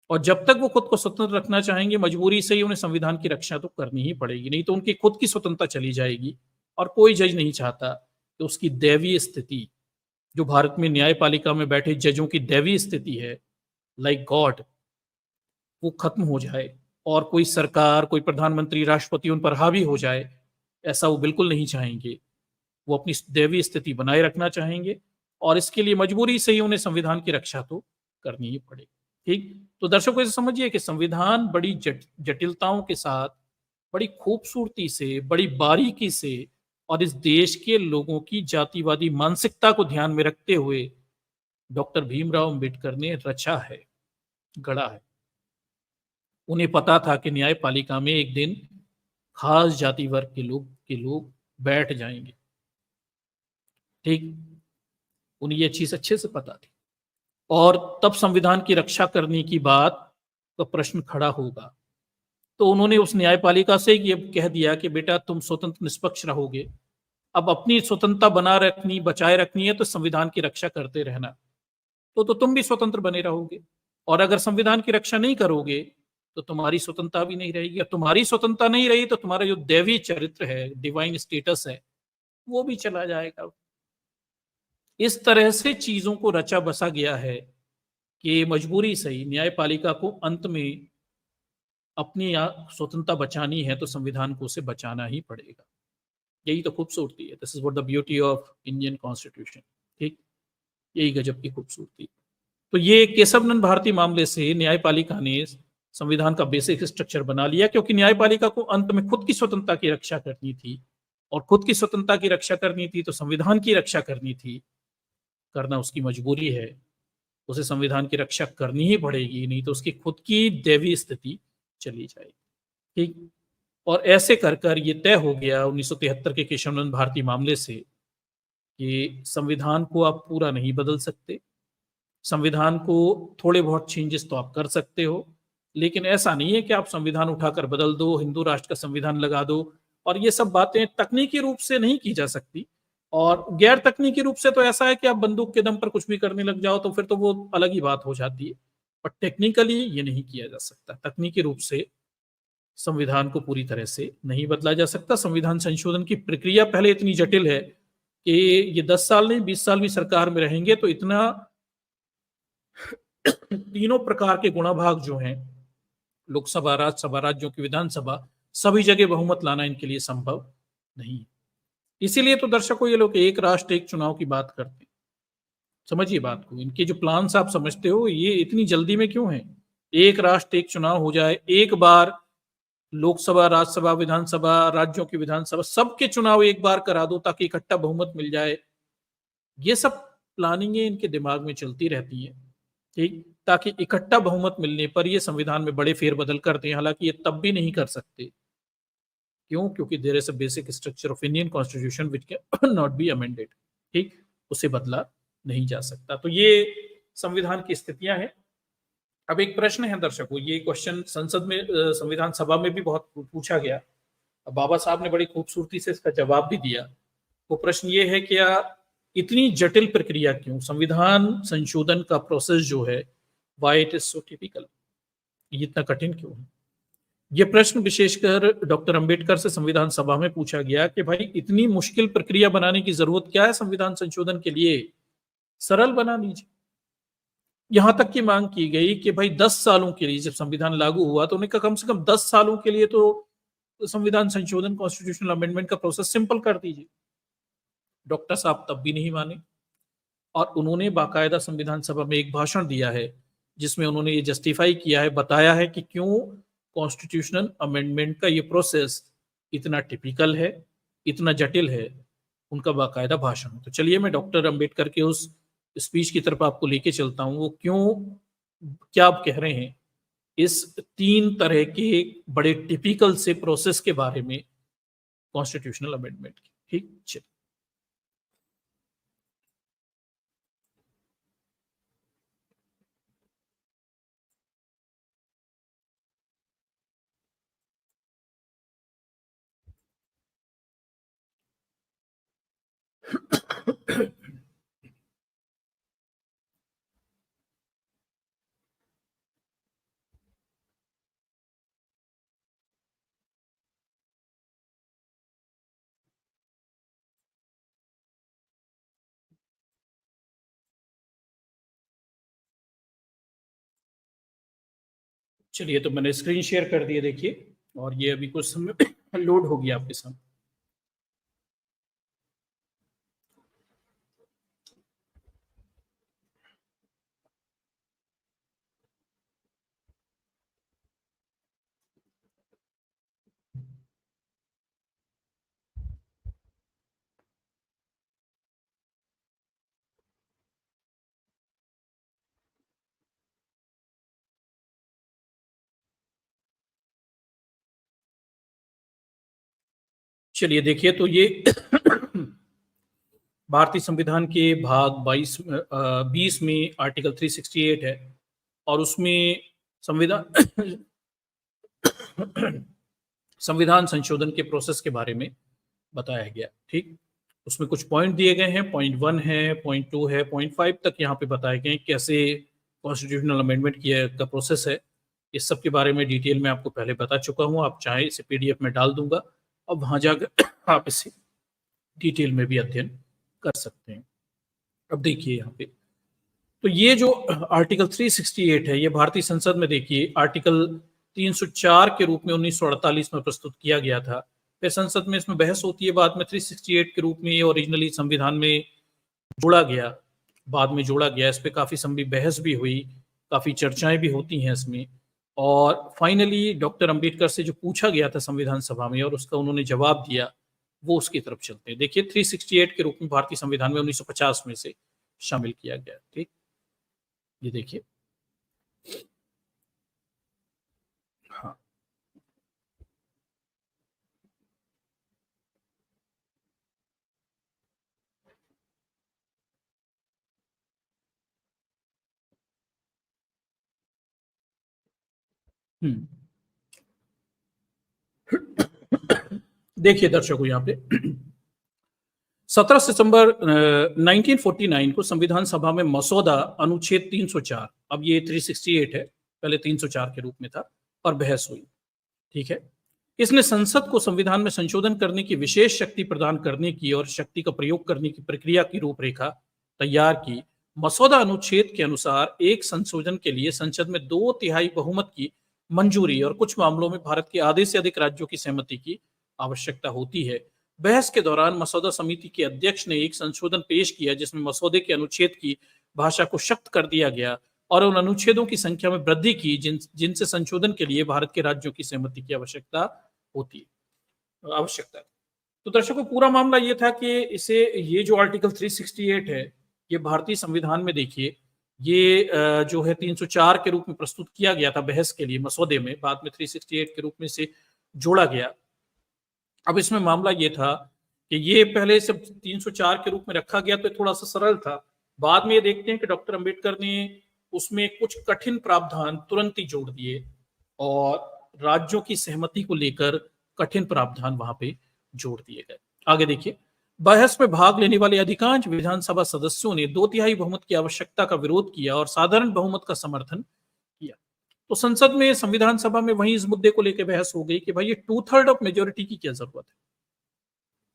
Speaker 1: और जब तक वो खुद को स्वतंत्र रखना चाहेंगे मजबूरी से ही उन्हें संविधान की रक्षा तो करनी ही पड़ेगी, नहीं तो उनकी खुद की स्वतंत्रता चली जाएगी। और कोई जज नहीं चाहता कि उसकी दैवीय स्थिति, जो भारत में न्यायपालिका में बैठे जजों की दैवीय स्थिति है, लाइक गॉड, वो खत्म हो जाए और कोई सरकार, कोई प्रधानमंत्री, राष्ट्रपति उन पर हावी हो जाए। ऐसा वो बिल्कुल नहीं चाहेंगे। वो अपनी दैवीय स्थिति बनाए रखना चाहेंगे, और इसके लिए मजबूरी से ही उन्हें संविधान की रक्षा तो करनी ही पड़ेगी। ठीक, तो दर्शकों इसे समझिए कि संविधान बड़ी जटिलताओं के साथ, बड़ी खूबसूरती से, बड़ी बारीकी से और इस देश के लोगों की जातिवादी मानसिकता को ध्यान में रखते हुए डॉक्टर भीमराव अंबेडकर ने रचा है, गढ़ा है। उन्हें पता था कि न्यायपालिका में एक दिन खास जाति वर्ग के लोग बैठ जाएंगे। ठीक, उन्हें यह चीज अच्छे से पता थी, और तब संविधान की रक्षा करने की बात का प्रश्न खड़ा होगा। तो उन्होंने उस न्यायपालिका से ये कह दिया कि बेटा तुम स्वतंत्र निष्पक्ष रहोगे, अब अपनी स्वतंत्रता बचाए रखनी है तो संविधान की रक्षा करते रहना, तो तुम भी स्वतंत्र बने रहोगे, और अगर संविधान की रक्षा नहीं करोगे तो तुम्हारी स्वतंत्रता भी नहीं रहेगी, और तुम्हारी स्वतंत्रता नहीं रही तो तुम्हारा जो दैवीय चरित्र है, डिवाइन स्टेटस है, वो भी चला जाएगा। इस तरह से चीजों को रचा बसा गया है कि मजबूरी से ही न्यायपालिका को अंत में अपनी स्वतंत्रता बचानी है तो संविधान को उसे बचाना ही पड़ेगा। यही तो खूबसूरती है। This is what the beauty of Indian constitution. ठीक, यही गजब की खूबसूरती। तो ये केशवनंद भारती मामले से न्यायपालिका ने संविधान का बेसिक स्ट्रक्चर बना लिया, क्योंकि न्यायपालिका को अंत में खुद की स्वतंत्रता की रक्षा करनी थी, और खुद की स्वतंत्रता की रक्षा करनी थी तो संविधान की रक्षा करनी थी, करना उसकी मजबूरी है, उसे संविधान की रक्षा करनी ही पड़ेगी, नहीं तो उसकी खुद की दैवीय स्थिति चली जाएगी। ठीक, और ऐसे कर कर ये तय हो गया 1973 के केशवनंद भारती मामले से कि संविधान को आप पूरा नहीं बदल सकते, संविधान को थोड़े बहुत चेंजेस तो आप कर सकते हो, लेकिन ऐसा नहीं है कि आप संविधान उठाकर बदल दो, हिंदू राष्ट्र का संविधान लगा दो, और ये सब बातें तकनीकी रूप से नहीं की जा सकती। और गैर तकनीकी रूप से तो ऐसा है कि आप बंदूक के दम पर कुछ भी करने लग जाओ तो फिर तो वो अलग ही बात हो जाती है, पर टेक्निकली ये नहीं किया जा सकता। तकनीकी रूप से संविधान को पूरी तरह से नहीं बदला जा सकता। संविधान संशोधन की प्रक्रिया पहले इतनी जटिल है कि ये 10 साल नहीं 20 साल भी सरकार में रहेंगे तो इतना तीनों प्रकार के गुणाभाग जो हैं, लोकसभा, राज्यसभा, राज्यों की विधानसभा, सभी जगह बहुमत लाना इनके लिए संभव नहीं है। इसीलिए तो दर्शकों ये लोग एक राष्ट्र एक चुनाव की बात करते हैं। समझिए बात को, इनके जो प्लान्स आप समझते हो ये इतनी जल्दी में क्यों है? एक राष्ट्र एक चुनाव हो जाए, एक बार लोकसभा, राज्यसभा, विधानसभा, राज्यों की विधानसभा, सबके चुनाव एक बार करा दो ताकि इकट्ठा बहुमत मिल जाए। ये सब प्लानिंगें इनके दिमाग में चलती रहती हैं, ठीक, ताकि इकट्ठा बहुमत मिलने पर ये संविधान में बड़े फेरबदल करते हैं। हालांकि ये तब भी नहीं कर सकते। क्यों? क्योंकि there is a basic structure of Indian constitution which can not be amended, ठीक, उसे बदला नहीं जा सकता। तो ये संविधान की स्थितियां हैं। अब एक प्रश्न है दर्शकों, ये क्वेश्चन संसद में, संविधान सभा में भी बहुत पूछा गया। अब बाबा साहब ने बड़ी खूबसूरती से इसका जवाब भी दिया। वो प्रश्न ये है, क्या इतनी जटिल प्रक्रिया क्यों? संविधान संशोधन का प्रोसेस जो है, why it is so typical, ये इतना कठिन क्यों है? ये प्रश्न विशेषकर डॉक्टर अंबेडकर से संविधान सभा में पूछा गया कि भाई इतनी मुश्किल प्रक्रिया बनाने की जरूरत क्या है संविधान संशोधन के लिए, सरल बना लीजिए। यहां तक की मांग की गई कि भाई 10 सालों के लिए, जब संविधान लागू हुआ तो उन्होंने कहा कम से कम 10 सालों के लिए तो संविधान संशोधन, कॉन्स्टिट्यूशनल अमेंडमेंट का प्रोसेस सिंपल कर दीजिए। डॉक्टर साहब तब भी नहीं माने और उन्होंने बाकायदा संविधान सभा में एक भाषण दिया है जिसमें उन्होंने ये जस्टिफाई किया है, बताया है कि क्यों कॉन्स्टिट्यूशनल अमेंडमेंट का ये प्रोसेस इतना टिपिकल है, इतना जटिल है। उनका बाकायदा भाषण। तो चलिए मैं डॉक्टर अंबेडकर के उस स्पीच की तरफ आपको लेके चलता हूं। वो क्यों, क्या आप कह रहे हैं इस 3 तरह के बड़े टिपिकल से प्रोसेस के बारे में कॉन्स्टिट्यूशनल अमेंडमेंट की, ठीक। चलिए चलिए, तो मैंने स्क्रीन शेयर कर दिया, देखिए, और ये अभी कुछ समय लोड होगी आपके सामने। चलिए देखिए, तो ये भारतीय संविधान के भाग 20 में आर्टिकल 368 है और उसमें संविधान संविधान संशोधन के प्रोसेस के बारे में बताया गया, ठीक। उसमें कुछ पॉइंट दिए गए हैं, पॉइंट 1 है, पॉइंट 2 है, पॉइंट 5 तक यहाँ पे बताए गए कैसे कॉन्स्टिट्यूशनल अमेंडमेंट का प्रोसेस है। इस सब के बारे में डिटेल में आपको पहले बता चुका हूँ। आप चाहे इसे पीडीएफ में डाल दूंगा, अब वहां जाकर आप इसे डिटेल में भी अध्ययन कर सकते हैं। अब देखिए यहाँ पे, तो ये जो आर्टिकल 368 है, ये भारतीय संसद में देखिए आर्टिकल 304 के रूप में 1948 में प्रस्तुत किया गया था। फिर संसद में इसमें बहस होती है, बाद में 368 के रूप में ये ओरिजिनली संविधान में जोड़ा गया, बाद में जोड़ा गया। इस पर काफी लंबी बहस भी हुई, काफी चर्चाएं भी होती हैं इसमें, और फाइनली डॉक्टर अंबेडकर से जो पूछा गया था संविधान सभा में और उसका उन्होंने जवाब दिया, वो उसकी तरफ चलते हैं। देखिए 368 के रूप में भारतीय संविधान में 1950 में से शामिल किया गया, ठीक। ये देखिए, हाँ, देखिए दर्शकों, यहाँ पे 17 सितंबर 1949 को संविधान सभा में मसौदा अनुच्छेद 304, अब ये 368 है, पहले 304 के रूप में था, पर बहस हुई, ठीक है। इसने संसद को संविधान में संशोधन करने की विशेष शक्ति प्रदान करने की और शक्ति का प्रयोग करने की प्रक्रिया की रूपरेखा तैयार की। मसौदा अनुच्छेद के अनुसार एक संशोधन के लिए संसद में 2/3 बहुमत की मंजूरी और कुछ मामलों में भारत के आधे से अधिक राज्यों की सहमति की आवश्यकता होती है। बहस के दौरान मसौदा समिति के अध्यक्ष ने एक संशोधन पेश किया जिसमें मसौदे के अनुच्छेद की भाषा को सख्त कर दिया गया और उन अनुच्छेदों की संख्या में वृद्धि की जिनसे संशोधन के लिए भारत के राज्यों की सहमति की आवश्यकता। तो दर्शकों, पूरा मामला ये था कि ये जो आर्टिकल 368 है, ये भारतीय संविधान में देखिए, ये जो है 304 के रूप में प्रस्तुत किया गया था बहस के लिए मसौदे में, बाद में 368 के रूप में से जोड़ा गया। अब इसमें मामला ये था कि ये पहले से 304 के रूप में रखा गया तो थोड़ा सा सरल था। बाद में ये देखते हैं कि डॉक्टर अंबेडकर ने उसमें कुछ कठिन प्रावधान तुरंत ही जोड़ दिए और राज्यों की सहमति को लेकर कठिन प्रावधान वहां पे जोड़ दिए गए। आगे देखिए, बहस में भाग लेने वाले अधिकांश विधानसभा सदस्यों ने 2/3 बहुमत की आवश्यकता का विरोध किया और साधारण बहुमत का समर्थन किया। तो संसद में, संविधान सभा में वहीं इस मुद्दे को लेकर बहस हो गई कि भाई ये 2/3 ऑफ मेजोरिटी की क्या जरूरत है,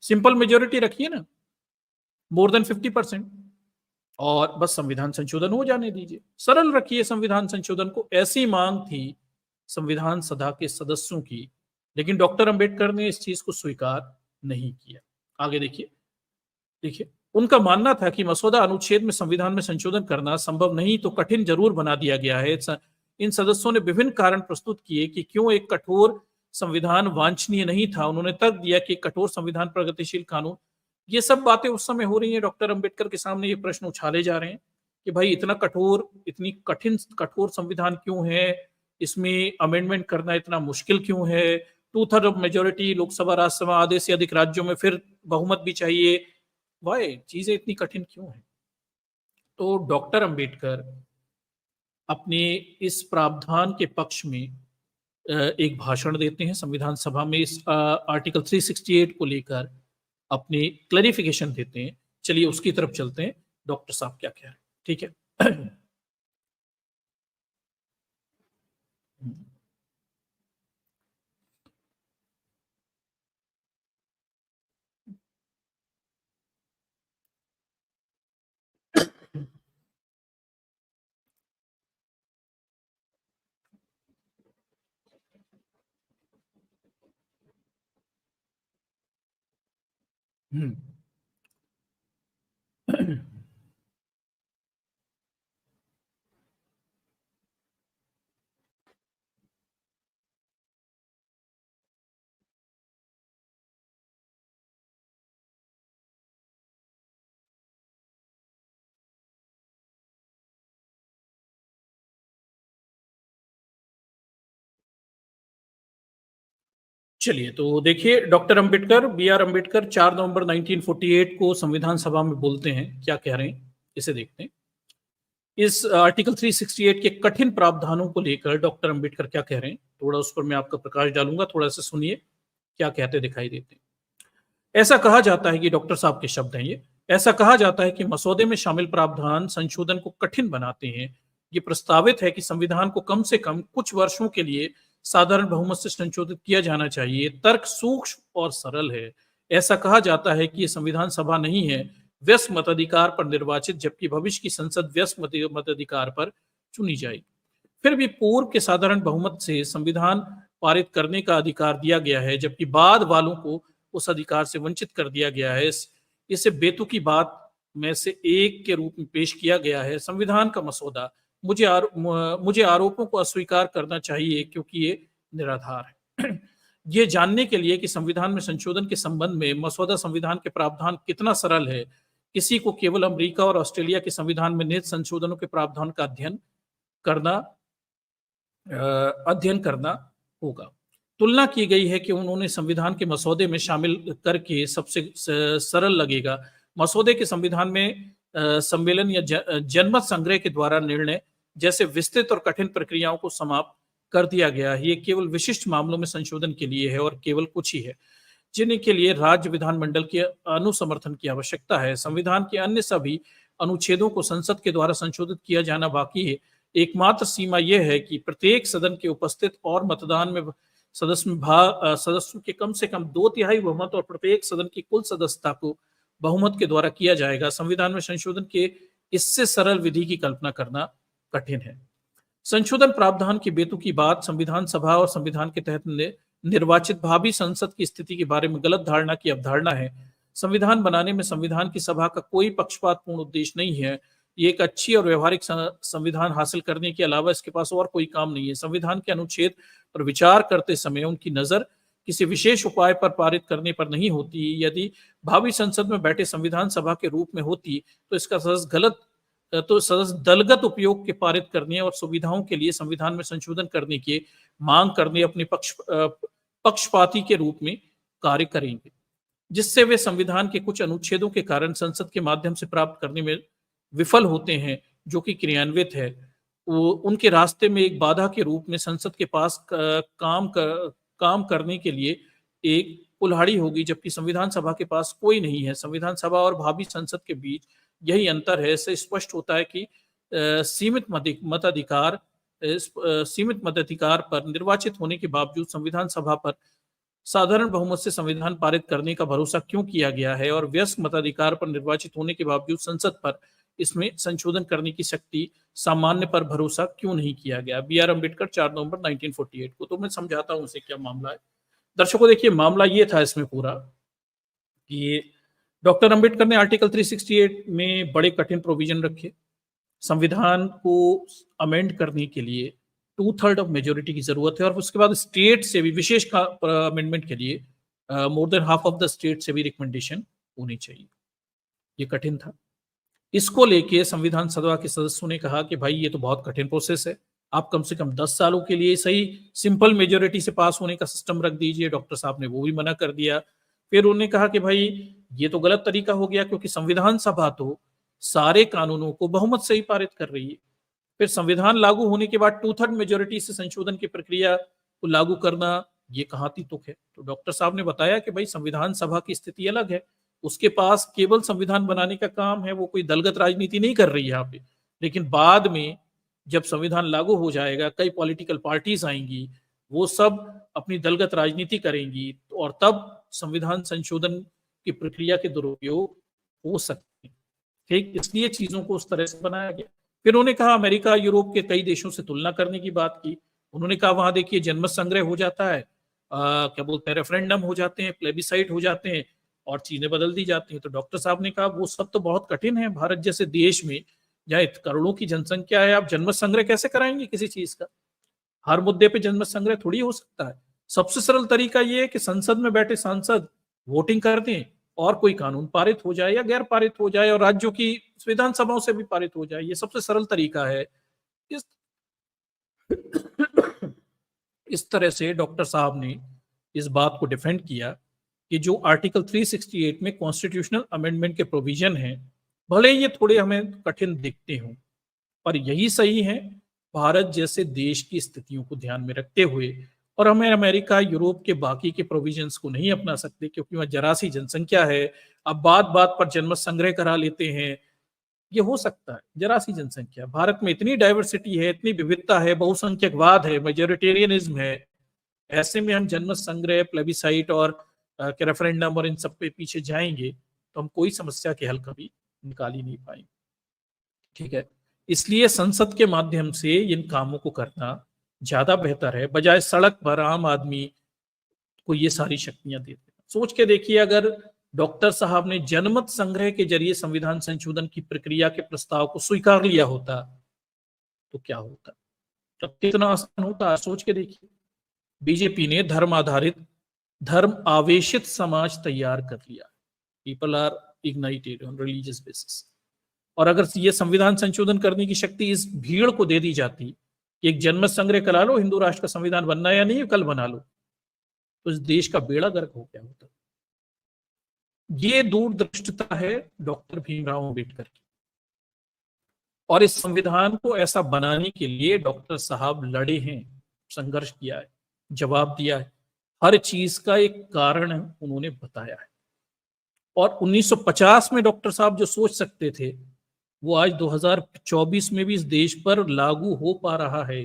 Speaker 1: सिंपल मेजोरिटी रखिए ना, मोर देन 50%, और बस संविधान संशोधन हो जाने दीजिए, सरल रखिए संविधान संशोधन को। ऐसी मांग थी संविधान सभा के सदस्यों की, लेकिन डॉक्टर अंबेडकर ने इस चीज को स्वीकार नहीं किया। आगे देखिए, उनका मानना था कि मसौदा अनुच्छेद में संविधान में संशोधन करना संभव नहीं तो कठिन जरूर बना दिया गया है। इन सदस्यों ने विभिन्न कारण प्रस्तुत किए कि क्यों एक कठोर संविधान वांछनीय नहीं था। उन्होंने तर्क दिया कि कठोर संविधान प्रगतिशील कानून, ये सब बातें उस समय हो रही हैं, डॉक्टर अंबेडकर के सामने ये प्रश्न उछाले जा रहे हैं कि भाई इतना कठोर, इतनी कठोर संविधान क्यों है, इसमें अमेंडमेंट करना इतना मुश्किल क्यों है, 2/3 ऑफ मेजोरिटी लोकसभा राज्यसभा आधे से अधिक राज्यों में, फिर बहुमत भी चाहिए, वाई चीजें इतनी कठिन क्यों है। तो डॉक्टर अंबेडकर अपने इस प्रावधान के पक्ष में एक भाषण देते हैं संविधान सभा में, इस आर्टिकल 368 को लेकर अपने क्लैरिफिकेशन देते हैं। चलिए उसकी तरफ चलते हैं, डॉक्टर साहब क्या कह रहे हैं, ठीक है। चलिए, तो देखिए, डॉक्टर अंबेडकर, बी.आर. अंबेडकर 4 नवंबर 1948 को संविधान सभा में बोलते हैं, क्या कह रहे हैं इसे देखते हैं। इस आर्टिकल 368 के कठिन प्रावधानों को लेकर डॉक्टर अंबेडकर क्या कह रहे हैं, थोड़ा उस पर मैं आपका प्रकाश डालूंगा, थोड़ा सा सुनिए क्या कहते दिखाई देते हैं। ऐसा कहा जाता है कि, डॉक्टर साहब के शब्द हैं ये, ऐसा कहा जाता है कि मसौदे में शामिल प्रावधान संशोधन को कठिन बनाते हैं। ये प्रस्तावित है कि संविधान को कम से कम कुछ वर्षों के लिए साधारण बहुमत से संशोधित किया जाना चाहिए। तर्क सूक्ष्म और सरल है। ऐसा कहा जाता है कि ये संविधान सभा नहीं है, व्यस्क मताधिकार पर निर्वाचित, जबकि भविष्य की संसद व्यस्क मताधिकार पर चुनी जाएगी। फिर भी पूर्व के साधारण बहुमत से संविधान पारित करने का अधिकार दिया गया है, जबकि बाद वालों को उस अधिकार से वंचित कर दिया गया है। इसे बेतुकी बात में से एक के रूप में पेश किया गया है। संविधान का मसौदा मुझे आरोपों को अस्वीकार करना चाहिए क्योंकि ये निराधार है। ये जानने के लिए कि संविधान में संशोधन के संबंध में मसौदा संविधान के प्रावधान कितना सरल है, किसी को केवल अमेरिका और ऑस्ट्रेलिया के संविधान में निहित संशोधनों के प्रावधान का अध्ययन करना होगा। तुलना की गई है कि उन्होंने संविधान के मसौदे में शामिल करके सबसे सरल लगेगा। मसौदे के संविधान में सम्मेलन या जनमत संग्रह के द्वारा निर्णय जैसे विस्तृत और कठिन प्रक्रियाओं को समाप्त कर दिया गया है। ये केवल विशिष्ट मामलों में संशोधन के लिए है और केवल कुछ ही है जिनके लिए राज्य विधानमंडल के अनुसमर्थन की आवश्यकता है। संविधान के अन्य सभी अनुच्छेदों को संसद के द्वारा संशोधित किया जाना बाकी है। एकमात्र सीमा यह है कि प्रत्येक सदन के उपस्थित और मतदान में सदस्यों के कम से कम 2/3 बहुमत और प्रत्येक सदन की कुल सदस्यता को बहुमत के द्वारा किया जाएगा। संविधान में संशोधन के इससे सरल विधि की कल्पना करना कठिन है। संशोधन प्रावधान की बेतुकी बात संविधान सभा और संविधान के तहत निर्वाचित भावी संसद की स्थिति के बारे में गलत धारणा की अवधारणा है। संविधान बनाने में संविधान की सभा का कोई पक्षपातपूर्ण उद्देश्य नहीं है। ये एक अच्छी और व्यवहारिक संविधान हासिल करने के अलावा इसके पास और कोई काम नहीं है। संविधान के अनुच्छेद पर विचार करते समय उनकी नजर किसी विशेष उपाय पर पारित करने पर नहीं होती। यदि भावी संसद में बैठे संविधान सभा के रूप में होती तो इसका सदस्य दलगत उपयोग के पारित करने और सुविधाओं के लिए संविधान में संशोधन करने की मांग करने अपने पक्षपाती के रूप में कार्य करेंगे, जिससे वे संविधान के कुछ अनुच्छेदों के कारण संसद के माध्यम से प्राप्त करने में विफल होते हैं, जो कि क्रियान्वित है। वो उनके रास्ते में एक बाधा के रूप में संसद के पास काम करने के लिए एक कुल्हाड़ी होगी, जबकि संविधान सभा के पास कोई नहीं है। संविधान सभा और भावी संसद के बीच यही अंतर है। इससे स्पष्ट होता है कि सीमित मताधिकार पर निर्वाचित होने के बावजूद संविधान सभा पर साधारण बहुमत से संविधान पारित करने का भरोसा क्यों किया गया है और वयस्क मताधिकार पर निर्वाचित होने के बावजूद संसद पर इसमें संशोधन करने की शक्ति सामान्य पर भरोसा क्यों नहीं किया गया। बी.आर. अम्बेडकर 4 नवंबर 1948 को। तो मैं समझाता हूं उसे क्या मामला है। दर्शकों देखिए, मामला ये था इसमें पूरा कि डॉक्टर अंबेडकर ने आर्टिकल 368 में बड़े कठिन प्रोविजन रखे। संविधान को अमेंड करने के लिए 2/3 ऑफ मेजोरिटी की जरूरत है और उसके बाद स्टेट से भी विशेष अमेंडमेंट के लिए मोर than half of the state से भी रिकमेंडेशन होनी चाहिए। ये कठिन था। इसको लेके संविधान सभा के सदस्यों ने कहा कि भाई ये तो बहुत कठिन प्रोसेस है, आप कम से कम 10 सालों के लिए सही सिंपल मेजोरिटी से पास होने का सिस्टम रख दीजिए। डॉक्टर साहब ने वो भी मना कर दिया। फिर उन्होंने कहा कि भाई ये तो गलत तरीका हो गया, क्योंकि संविधान सभा तो सारे कानूनों को बहुमत से ही पारित कर रही है। फिर संविधान लागू होने के बाद 2/3 मेजोरिटी से संशोधन की प्रक्रिया को लागू करना ये कहाँ ती तुक है। तो डॉक्टर साहब ने बताया कि भाई संविधान सभा की स्थिति अलग है, उसके पास केवल संविधान बनाने का काम है, वो कोई दलगत राजनीति नहीं कर रही है यहाँ पे। लेकिन बाद में जब संविधान लागू हो जाएगा, कई पॉलिटिकल पार्टीज आएंगी, वो सब अपनी दलगत राजनीति करेंगी और तब संविधान संशोधन की प्रक्रिया के दुरुपयोग हो सकते हैं। ठीक, इसलिए चीजों को उस तरह से बनाया गया। फिर उन्होंने कहा अमेरिका यूरोप के कई देशों से तुलना करने की बात की। उन्होंने कहा वहां देखिए जनमत संग्रह हो जाता है, क्या बोलते हैं, रेफरेंडम हो जाते हैं, प्लेबिसाइट हो जाते हैं और चीजें बदल दी जाती हैं। तो डॉक्टर साहब ने कहा वो सब तो बहुत कठिन है। भारत जैसे देश में जहाँ करोड़ों की जनसंख्या है, आप जनमत संग्रह कैसे कराएंगे किसी चीज का? हर मुद्दे पे जनमत संग्रह थोड़ी हो सकता है। सबसे सरल तरीका ये है कि संसद में बैठे सांसद वोटिंग कर दें और कोई कानून पारित हो जाए या गैर पारित हो जाए और राज्यों की विधानसभाओं से भी पारित हो जाए। ये सबसे सरल तरीका है। इस इस तरह से डॉक्टर साहब ने इस बात को डिफेंड किया कि जो आर्टिकल 368 में कॉन्स्टिट्यूशनल अमेंडमेंट के प्रोविजन हैं, भले ये थोड़े हमें कठिन दिखते हों, पर यही सही है भारत जैसे देश की स्थितियों को ध्यान में रखते हुए। और हमें अमेरिका यूरोप के बाकी के प्रोविजंस को नहीं अपना सकते, क्योंकि वह जरा सी जनसंख्या है। अब बात बात पर जनमत संग्रह करा लेते हैं, ये हो सकता है। जरा सी जनसंख्या, भारत में इतनी डाइवर्सिटी है, इतनी विविधता है, बहुसंख्यकवाद है, मेजोरिटेरियनिज्म है। ऐसे में हम जनमत संग्रह, प्लेबिसाइट और रेफरेंडम और इन सब पे पीछे जाएंगे तो हम कोई समस्या के हल कभी निकाल ही नहीं पाएंगे। ठीक है, इसलिए संसद के माध्यम से इन कामों को करना ज्यादा बेहतर है, बजाय सड़क पर आम आदमी को ये सारी शक्तियां देते। सोच के देखिए, अगर डॉक्टर साहब ने जनमत संग्रह के जरिए संविधान संशोधन की प्रक्रिया के प्रस्ताव को स्वीकार लिया होता तो क्या होता, तब कितना आसान होता। सोच के देखिए, बीजेपी ने धर्म आवेशित समाज तैयार कर लिया। People are ignited on religious basis. और अगर ये संविधान संशोधन करने की शक्ति इस भीड़ को दे दी जाती कि एक जनमत संग्रह करा लो, हिंदू राष्ट्र का संविधान बनना या नहीं कल बना लो, तो इस देश का बेड़ा गर्क हो गया होता। ये दूरदृष्टता है डॉक्टर भीमराव अंबेडकर की। और इस संविधान को ऐसा बनाने के लिए डॉक्टर साहब लड़े हैं, संघर्ष किया है, जवाब दिया है, हर चीज का एक कारण उन्होंने बताया है। और 1950 में डॉक्टर साहब जो सोच सकते थे, वो आज 2024 में भी इस देश पर लागू हो पा रहा है।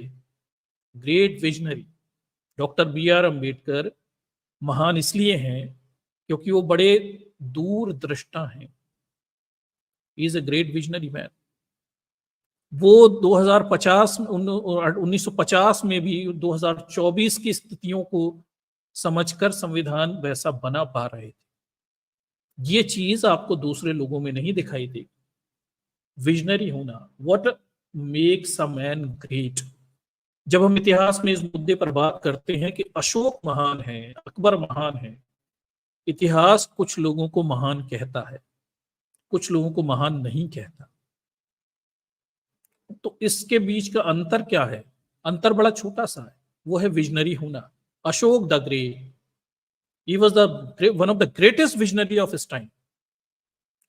Speaker 1: Great visionary doctor B R. Ambedkar महान इसलिए हैं क्योंकि वो बड़े दूरदृष्टा हैं। He is a great visionary man. वो 2050 1950 में भी 2024 की स्थितियों को समझकर संविधान वैसा बना पा रहे थे। ये चीज आपको दूसरे लोगों में नहीं दिखाई देगी। विजनरी होना, what makes a man great. जब हम इतिहास में इस मुद्दे पर बात करते हैं कि अशोक महान है, अकबर महान है, इतिहास कुछ लोगों को महान कहता है, कुछ लोगों को महान नहीं कहता। तो इसके बीच का अंतर क्या है? अंतर बड़ा छोटा सा है, वो है विजनरी होना। Ashok the great, he was the one of the greatest visionary of his time.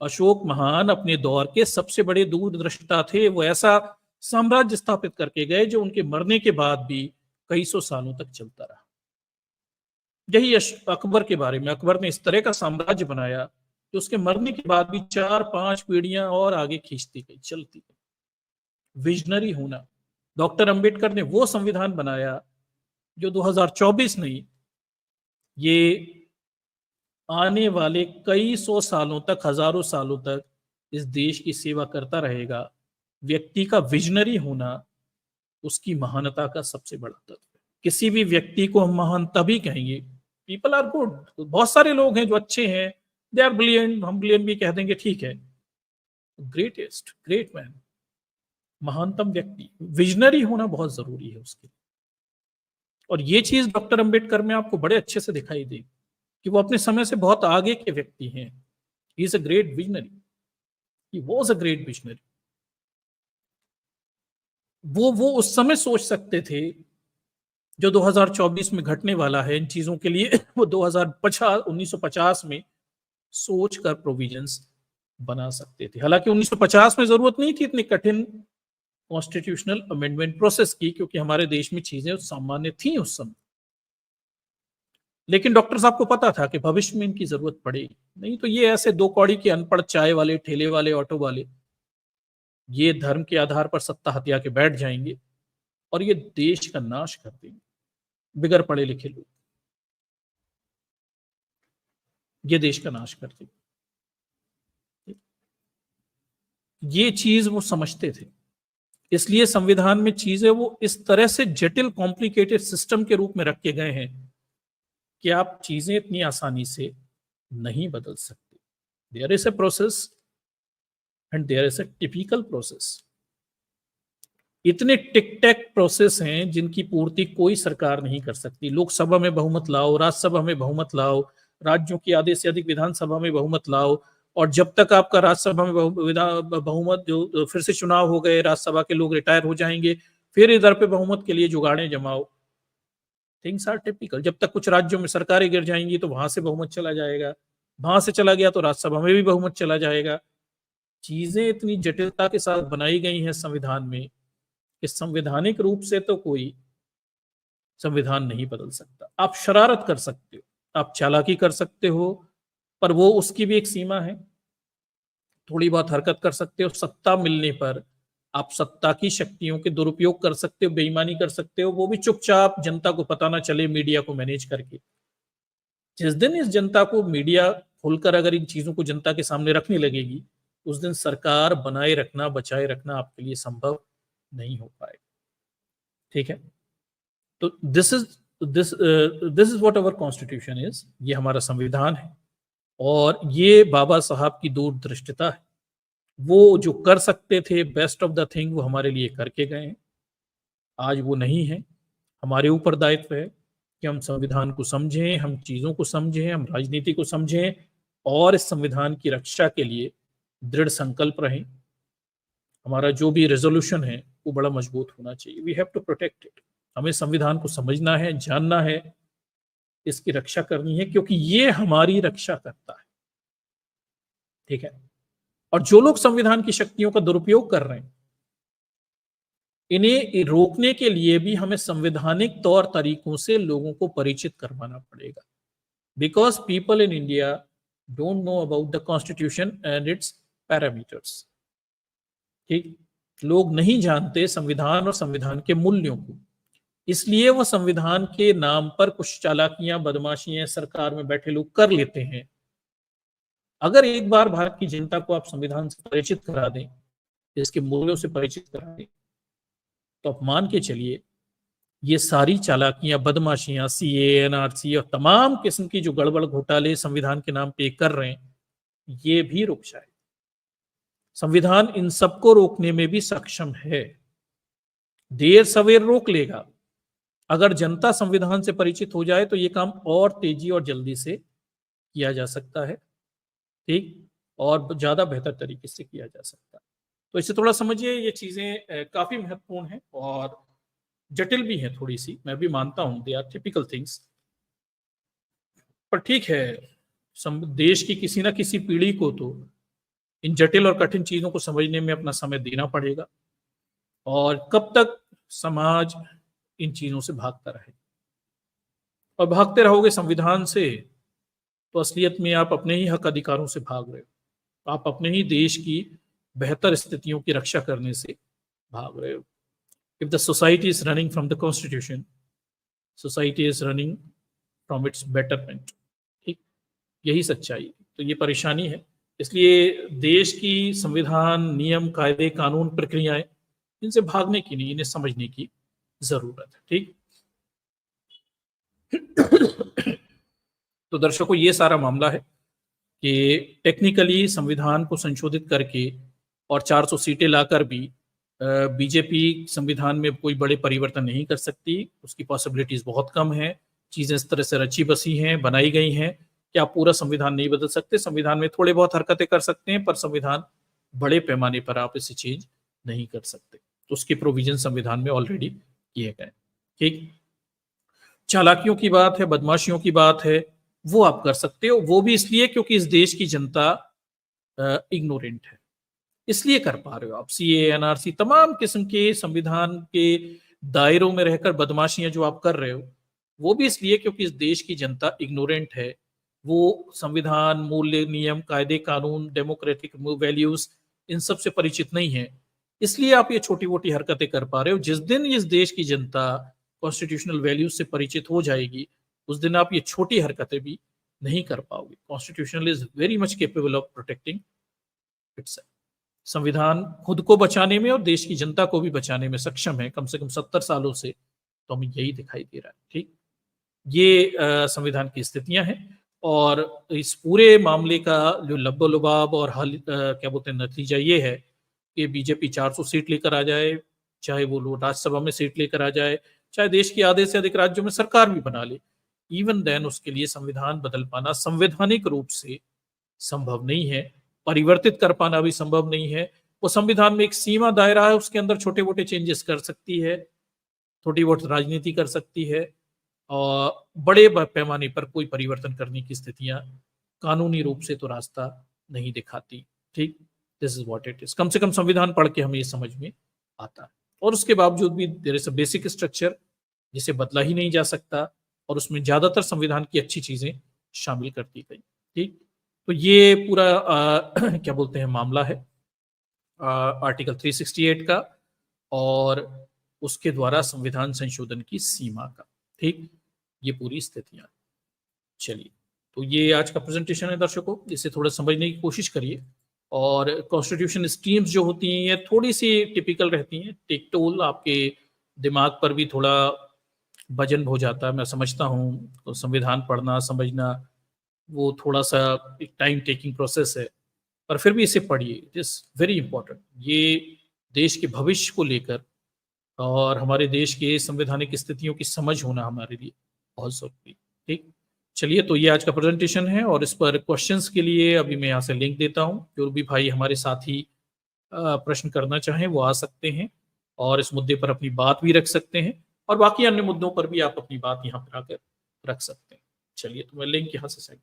Speaker 1: Ashok महान अपने दौर के सबसे बड़े दूरदृष्टा थे। वो ऐसा साम्राज्य स्थापित करके गए जो उनके मरने के बाद भी कई सौ सालों तक चलता रहा। यही अकबर के बारे में, अकबर ने इस तरह का साम्राज्य बनाया कि उसके मरने के बाद भी 4-5 पीढ़ियां और आगे खींचती गई, चलती गई। विजनरी होना। डॉक्टर अंबेडकर ने वो संविधान बनाया जो 2024 नहीं, ये आने वाले कई सौ सालों तक, हजारों सालों तक इस देश की सेवा करता रहेगा। व्यक्ति का विजनरी होना उसकी महानता का सबसे बड़ा तत्व है। किसी भी व्यक्ति को हम महान तभी कहेंगे, पीपल आर गुड, बहुत सारे लोग हैं जो अच्छे हैं, दे आर ब्रिलियंट, हम ब्रिलियंट भी कह देंगे, ठीक है। ग्रेटेस्ट, ग्रेट मैन, महानतम व्यक्ति, विजनरी होना बहुत जरूरी है उसके लिए। और ये चीज डॉक्टर अंबेडकर में आपको बड़े अच्छे से दिखाई देगी कि वो अपने समय से बहुत आगे के व्यक्ति हैं। He is a great visionary, he was a great visionary. वो उस समय सोच सकते थे जो 2024 में घटने वाला है इन चीजों के लिए। वो 1950 में सोचकर प्रोविजंस बना सकते थे। हालांकि 1950 में जरूरत नहीं थी इतनी कठिन कॉन्स्टिट्यूशनल अमेंडमेंट प्रोसेस की, क्योंकि हमारे देश में चीजें सामान्य थी उस समय। लेकिन डॉक्टर साहब को पता था कि भविष्य में इनकी जरूरत पड़ेगी। नहीं तो ये ऐसे दो कौड़ी के अनपढ़ चाय वाले, ठेले वाले, ऑटो वाले, ये धर्म के आधार पर सत्ता हथिया के बैठ जाएंगे और ये देश का नाश कर देंगे। बिगर पढ़े लिखे लोग ये देश का नाश कर देंगे। ये चीज वो समझते थे, इसलिए संविधान में चीजें वो इस तरह से जटिल, कॉम्प्लिकेटेड सिस्टम के रूप में रखे गए हैं कि आप चीजें इतनी आसानी से नहीं बदल सकते। There is a process and there is a typical process. इतने टिक टैक प्रोसेस हैं जिनकी पूर्ति कोई सरकार नहीं कर सकती। लोकसभा में बहुमत लाओ, राज्यसभा में बहुमत लाओ, राज्यों की आधे से अधिक विधानसभा में बहुमत लाओ, और जब तक आपका राज्यसभा में बहुमत, जो फिर से चुनाव हो गए, राज्यसभा के लोग रिटायर हो जाएंगे, फिर इधर पे बहुमत के लिए जुगाड़े जमाओ। Things are typical. जब तक कुछ राज्यों में सरकारें गिर जाएंगी तो वहां से बहुमत चला जाएगा, वहां से चला गया तो राज्यसभा में भी बहुमत चला जाएगा। चीजें इतनी जटिलता के साथ बनाई गई हैं संविधान में कि संवैधानिक रूप से तो कोई संविधान नहीं बदल सकता। आप शरारत कर सकते हो, आप चालाकी कर सकते हो, पर वो उसकी भी एक सीमा है। थोड़ी बहुत हरकत कर सकते हो, सत्ता मिलने पर आप सत्ता की शक्तियों के दुरुपयोग कर सकते हो, बेईमानी कर सकते हो, वो भी चुपचाप, जनता को पता ना चले, मीडिया को मैनेज करके। जिस दिन इस जनता को मीडिया खुलकर अगर इन चीजों को जनता के सामने रखने लगेगी, उस दिन सरकार बनाए रखना, बचाए रखना आपके लिए संभव नहीं हो पाएगा। ठीक है, तो this is what our constitution is. ये हमारा संविधान है और ये बाबा साहब की दूरदृष्टिता है। वो जो कर सकते थे बेस्ट ऑफ द थिंग, वो हमारे लिए करके गए हैं। आज वो नहीं है। हमारे ऊपर दायित्व है कि हम संविधान को समझें, हम चीजों को समझें, हम राजनीति को समझें और इस संविधान की रक्षा के लिए दृढ़ संकल्प रहें। हमारा जो भी रेजोल्यूशन है वो बड़ा मजबूत होना चाहिए। We have to protect it. हमें संविधान को समझना है, जानना है, इसकी रक्षा करनी है, क्योंकि ये हमारी रक्षा करता है। ठीक है, और जो लोग संविधान की शक्तियों का दुरुपयोग कर रहे हैं, इन्हें रोकने के लिए भी हमें संवैधानिक तौर तरीकों से लोगों को परिचित करवाना पड़ेगा। Because people in India don't know about the constitution and it's parameters. ठीक, लोग नहीं जानते संविधान और संविधान के मूल्यों को, इसलिए वो संविधान के नाम पर कुछ चालाकियां, बदमाशियां सरकार में बैठे लोग कर लेते हैं। अगर एक बार भारत की जनता को आप संविधान से परिचित करा दें, इसके मूल्यों से परिचित कराएं, तो आप मान के चलिए ये सारी चालाकियां, बदमाशियां, सीए, एनआरसी और तमाम किस्म की जो गड़बड़ घोटाले संविधान के नाम पे कर रहे हैं, ये भी रुक जाए। संविधान इन सबको रोकने में भी सक्षम है, देर सवेर रोक लेगा। अगर जनता संविधान से परिचित हो जाए तो ये काम और तेजी और जल्दी से किया जा सकता है, ठीक, और ज्यादा बेहतर तरीके से किया जा सकता है। तो इसे थोड़ा समझिए, ये चीजें काफी महत्वपूर्ण हैं और जटिल भी हैं थोड़ी सी, मैं भी मानता हूं, दे आर टिपिकल थिंग्स, पर ठीक है, देश की किसी ना किसी पीढ़ी को तो इन जटिल और कठिन चीजों को समझने में अपना समय देना पड़ेगा। और कब तक समाज इन चीजों से भागता रहे, और भागते रहोगे संविधान से, तो असलियत में आप अपने ही हक अधिकारों से भाग रहे हो, आप अपने ही देश की बेहतर स्थितियों की रक्षा करने से भाग रहे हो। If the society is running from the constitution, society is running from its betterment, ठीक, यही सच्चाई। तो ये परेशानी है, इसलिए देश की संविधान, नियम, कायदे, कानून, प्रक्रियाएं, इनसे भागने की नहीं, इन्हें समझने की जरूरत है, ठीक। तो दर्शकों, ये सारा मामला है कि टेक्निकली संविधान को संशोधित करके और 400 सीटें लाकर भी बीजेपी संविधान में कोई बड़े परिवर्तन नहीं कर सकती, उसकी पॉसिबिलिटीज बहुत कम है। चीजें इस तरह से रची बसी हैं, बनाई गई हैं कि आप पूरा संविधान नहीं बदल सकते। संविधान में थोड़े बहुत हरकतें कर सकते हैं, पर संविधान बड़े पैमाने पर आप इसे चेंज नहीं कर सकते। तो उसके प्रोविजन संविधान में ऑलरेडी किए गए, ठीक। चालाकियों की बात है, बदमाशियों की बात है, वो आप कर सकते हो, वो भी इसलिए क्योंकि इस देश की जनता इग्नोरेंट है, इसलिए कर पा रहे हो आप। सीए, एनआरसी, तमाम किस्म के संविधान के दायरों में रहकर बदमाशियां जो आप कर रहे हो, वो भी इसलिए क्योंकि इस देश की जनता इग्नोरेंट है। वो संविधान, मूल्य, नियम, कायदे, कानून, डेमोक्रेटिक वैल्यूज, इन सब से परिचित नहीं है, इसलिए आप ये छोटी मोटी हरकतें कर पा रहे हो। जिस दिन इस देश की जनता कॉन्स्टिट्यूशनल वैल्यूज से परिचित हो जाएगी, उस दिन आप ये छोटी हरकतें भी नहीं कर पाओगे। Constitutional is very much capable of protecting itself. संविधान खुद को बचाने में और देश की जनता को भी बचाने में सक्षम है, कम से कम 70 सालों से तो हमें यही दिखाई दे रहा है, ठीक। ये संविधान की स्थितियां हैं, और इस पूरे मामले का जो लब्बो-लुबाब और हल क्या बोलते हैं, नतीजा ये है कि बीजेपी 400 सीट लेकर आ जाए, चाहे वो लोग राज्यसभा में सीट लेकर आ जाए, चाहे देश के आधे से अधिक राज्यों में सरकार भी बना ले, इवन देन उसके लिए संविधान बदल पाना संवैधानिक रूप से संभव नहीं है, परिवर्तित कर पाना भी संभव नहीं है। वो संविधान में एक सीमा दायरा है, उसके अंदर छोटे मोटे चेंजेस कर सकती है, थोड़ी बहुत राजनीति कर सकती है, और बड़े पैमाने पर कोई परिवर्तन करने की स्थितियां कानूनी रूप से तो रास्ता नहीं दिखाती, ठीक। This is what it is. कम से कम संविधान पढ़ के हमें ये समझ में आता है, और उसके बावजूद भी there is a basic structure जिसे बदला ही नहीं जा सकता, और उसमें ज्यादातर संविधान की अच्छी चीजें शामिल कर दी गई, ठीक। तो ये पूरा क्या बोलते हैं, मामला है आर्टिकल 368 का और उसके द्वारा संविधान संशोधन की सीमा का, ठीक। ये पूरी स्थितियां। चलिए, तो ये आज का प्रेजेंटेशन है दर्शकों, इसे थोड़ा समझने की कोशिश करिए। और कॉन्स्टिट्यूशन स्ट्रीम्स जो होती हैं ये थोड़ी सी टिपिकल रहती हैं, टेक टोल आपके दिमाग पर भी थोड़ा वजन हो जाता है, मैं समझता हूँ। तो संविधान पढ़ना, समझना, वो थोड़ा सा एक टाइम टेकिंग प्रोसेस है, पर फिर भी इसे पढ़िए, इट इज वेरी इंपॉर्टेंट। ये देश के भविष्य को लेकर और हमारे देश के संवैधानिक स्थितियों की समझ होना हमारे लिए बहुत जरूरी, ठीक। चलिए, तो ये आज का प्रेजेंटेशन है, और इस पर क्वेश्चंस के लिए अभी मैं यहाँ से लिंक देता हूँ। जो भी भाई हमारे साथी प्रश्न करना चाहें वो आ सकते हैं, और इस मुद्दे पर अपनी बात भी रख सकते हैं, और बाकी अन्य मुद्दों पर भी आप अपनी बात यहाँ पर आकर रख सकते हैं। चलिए, तो मैं लिंक यहाँ से सेंड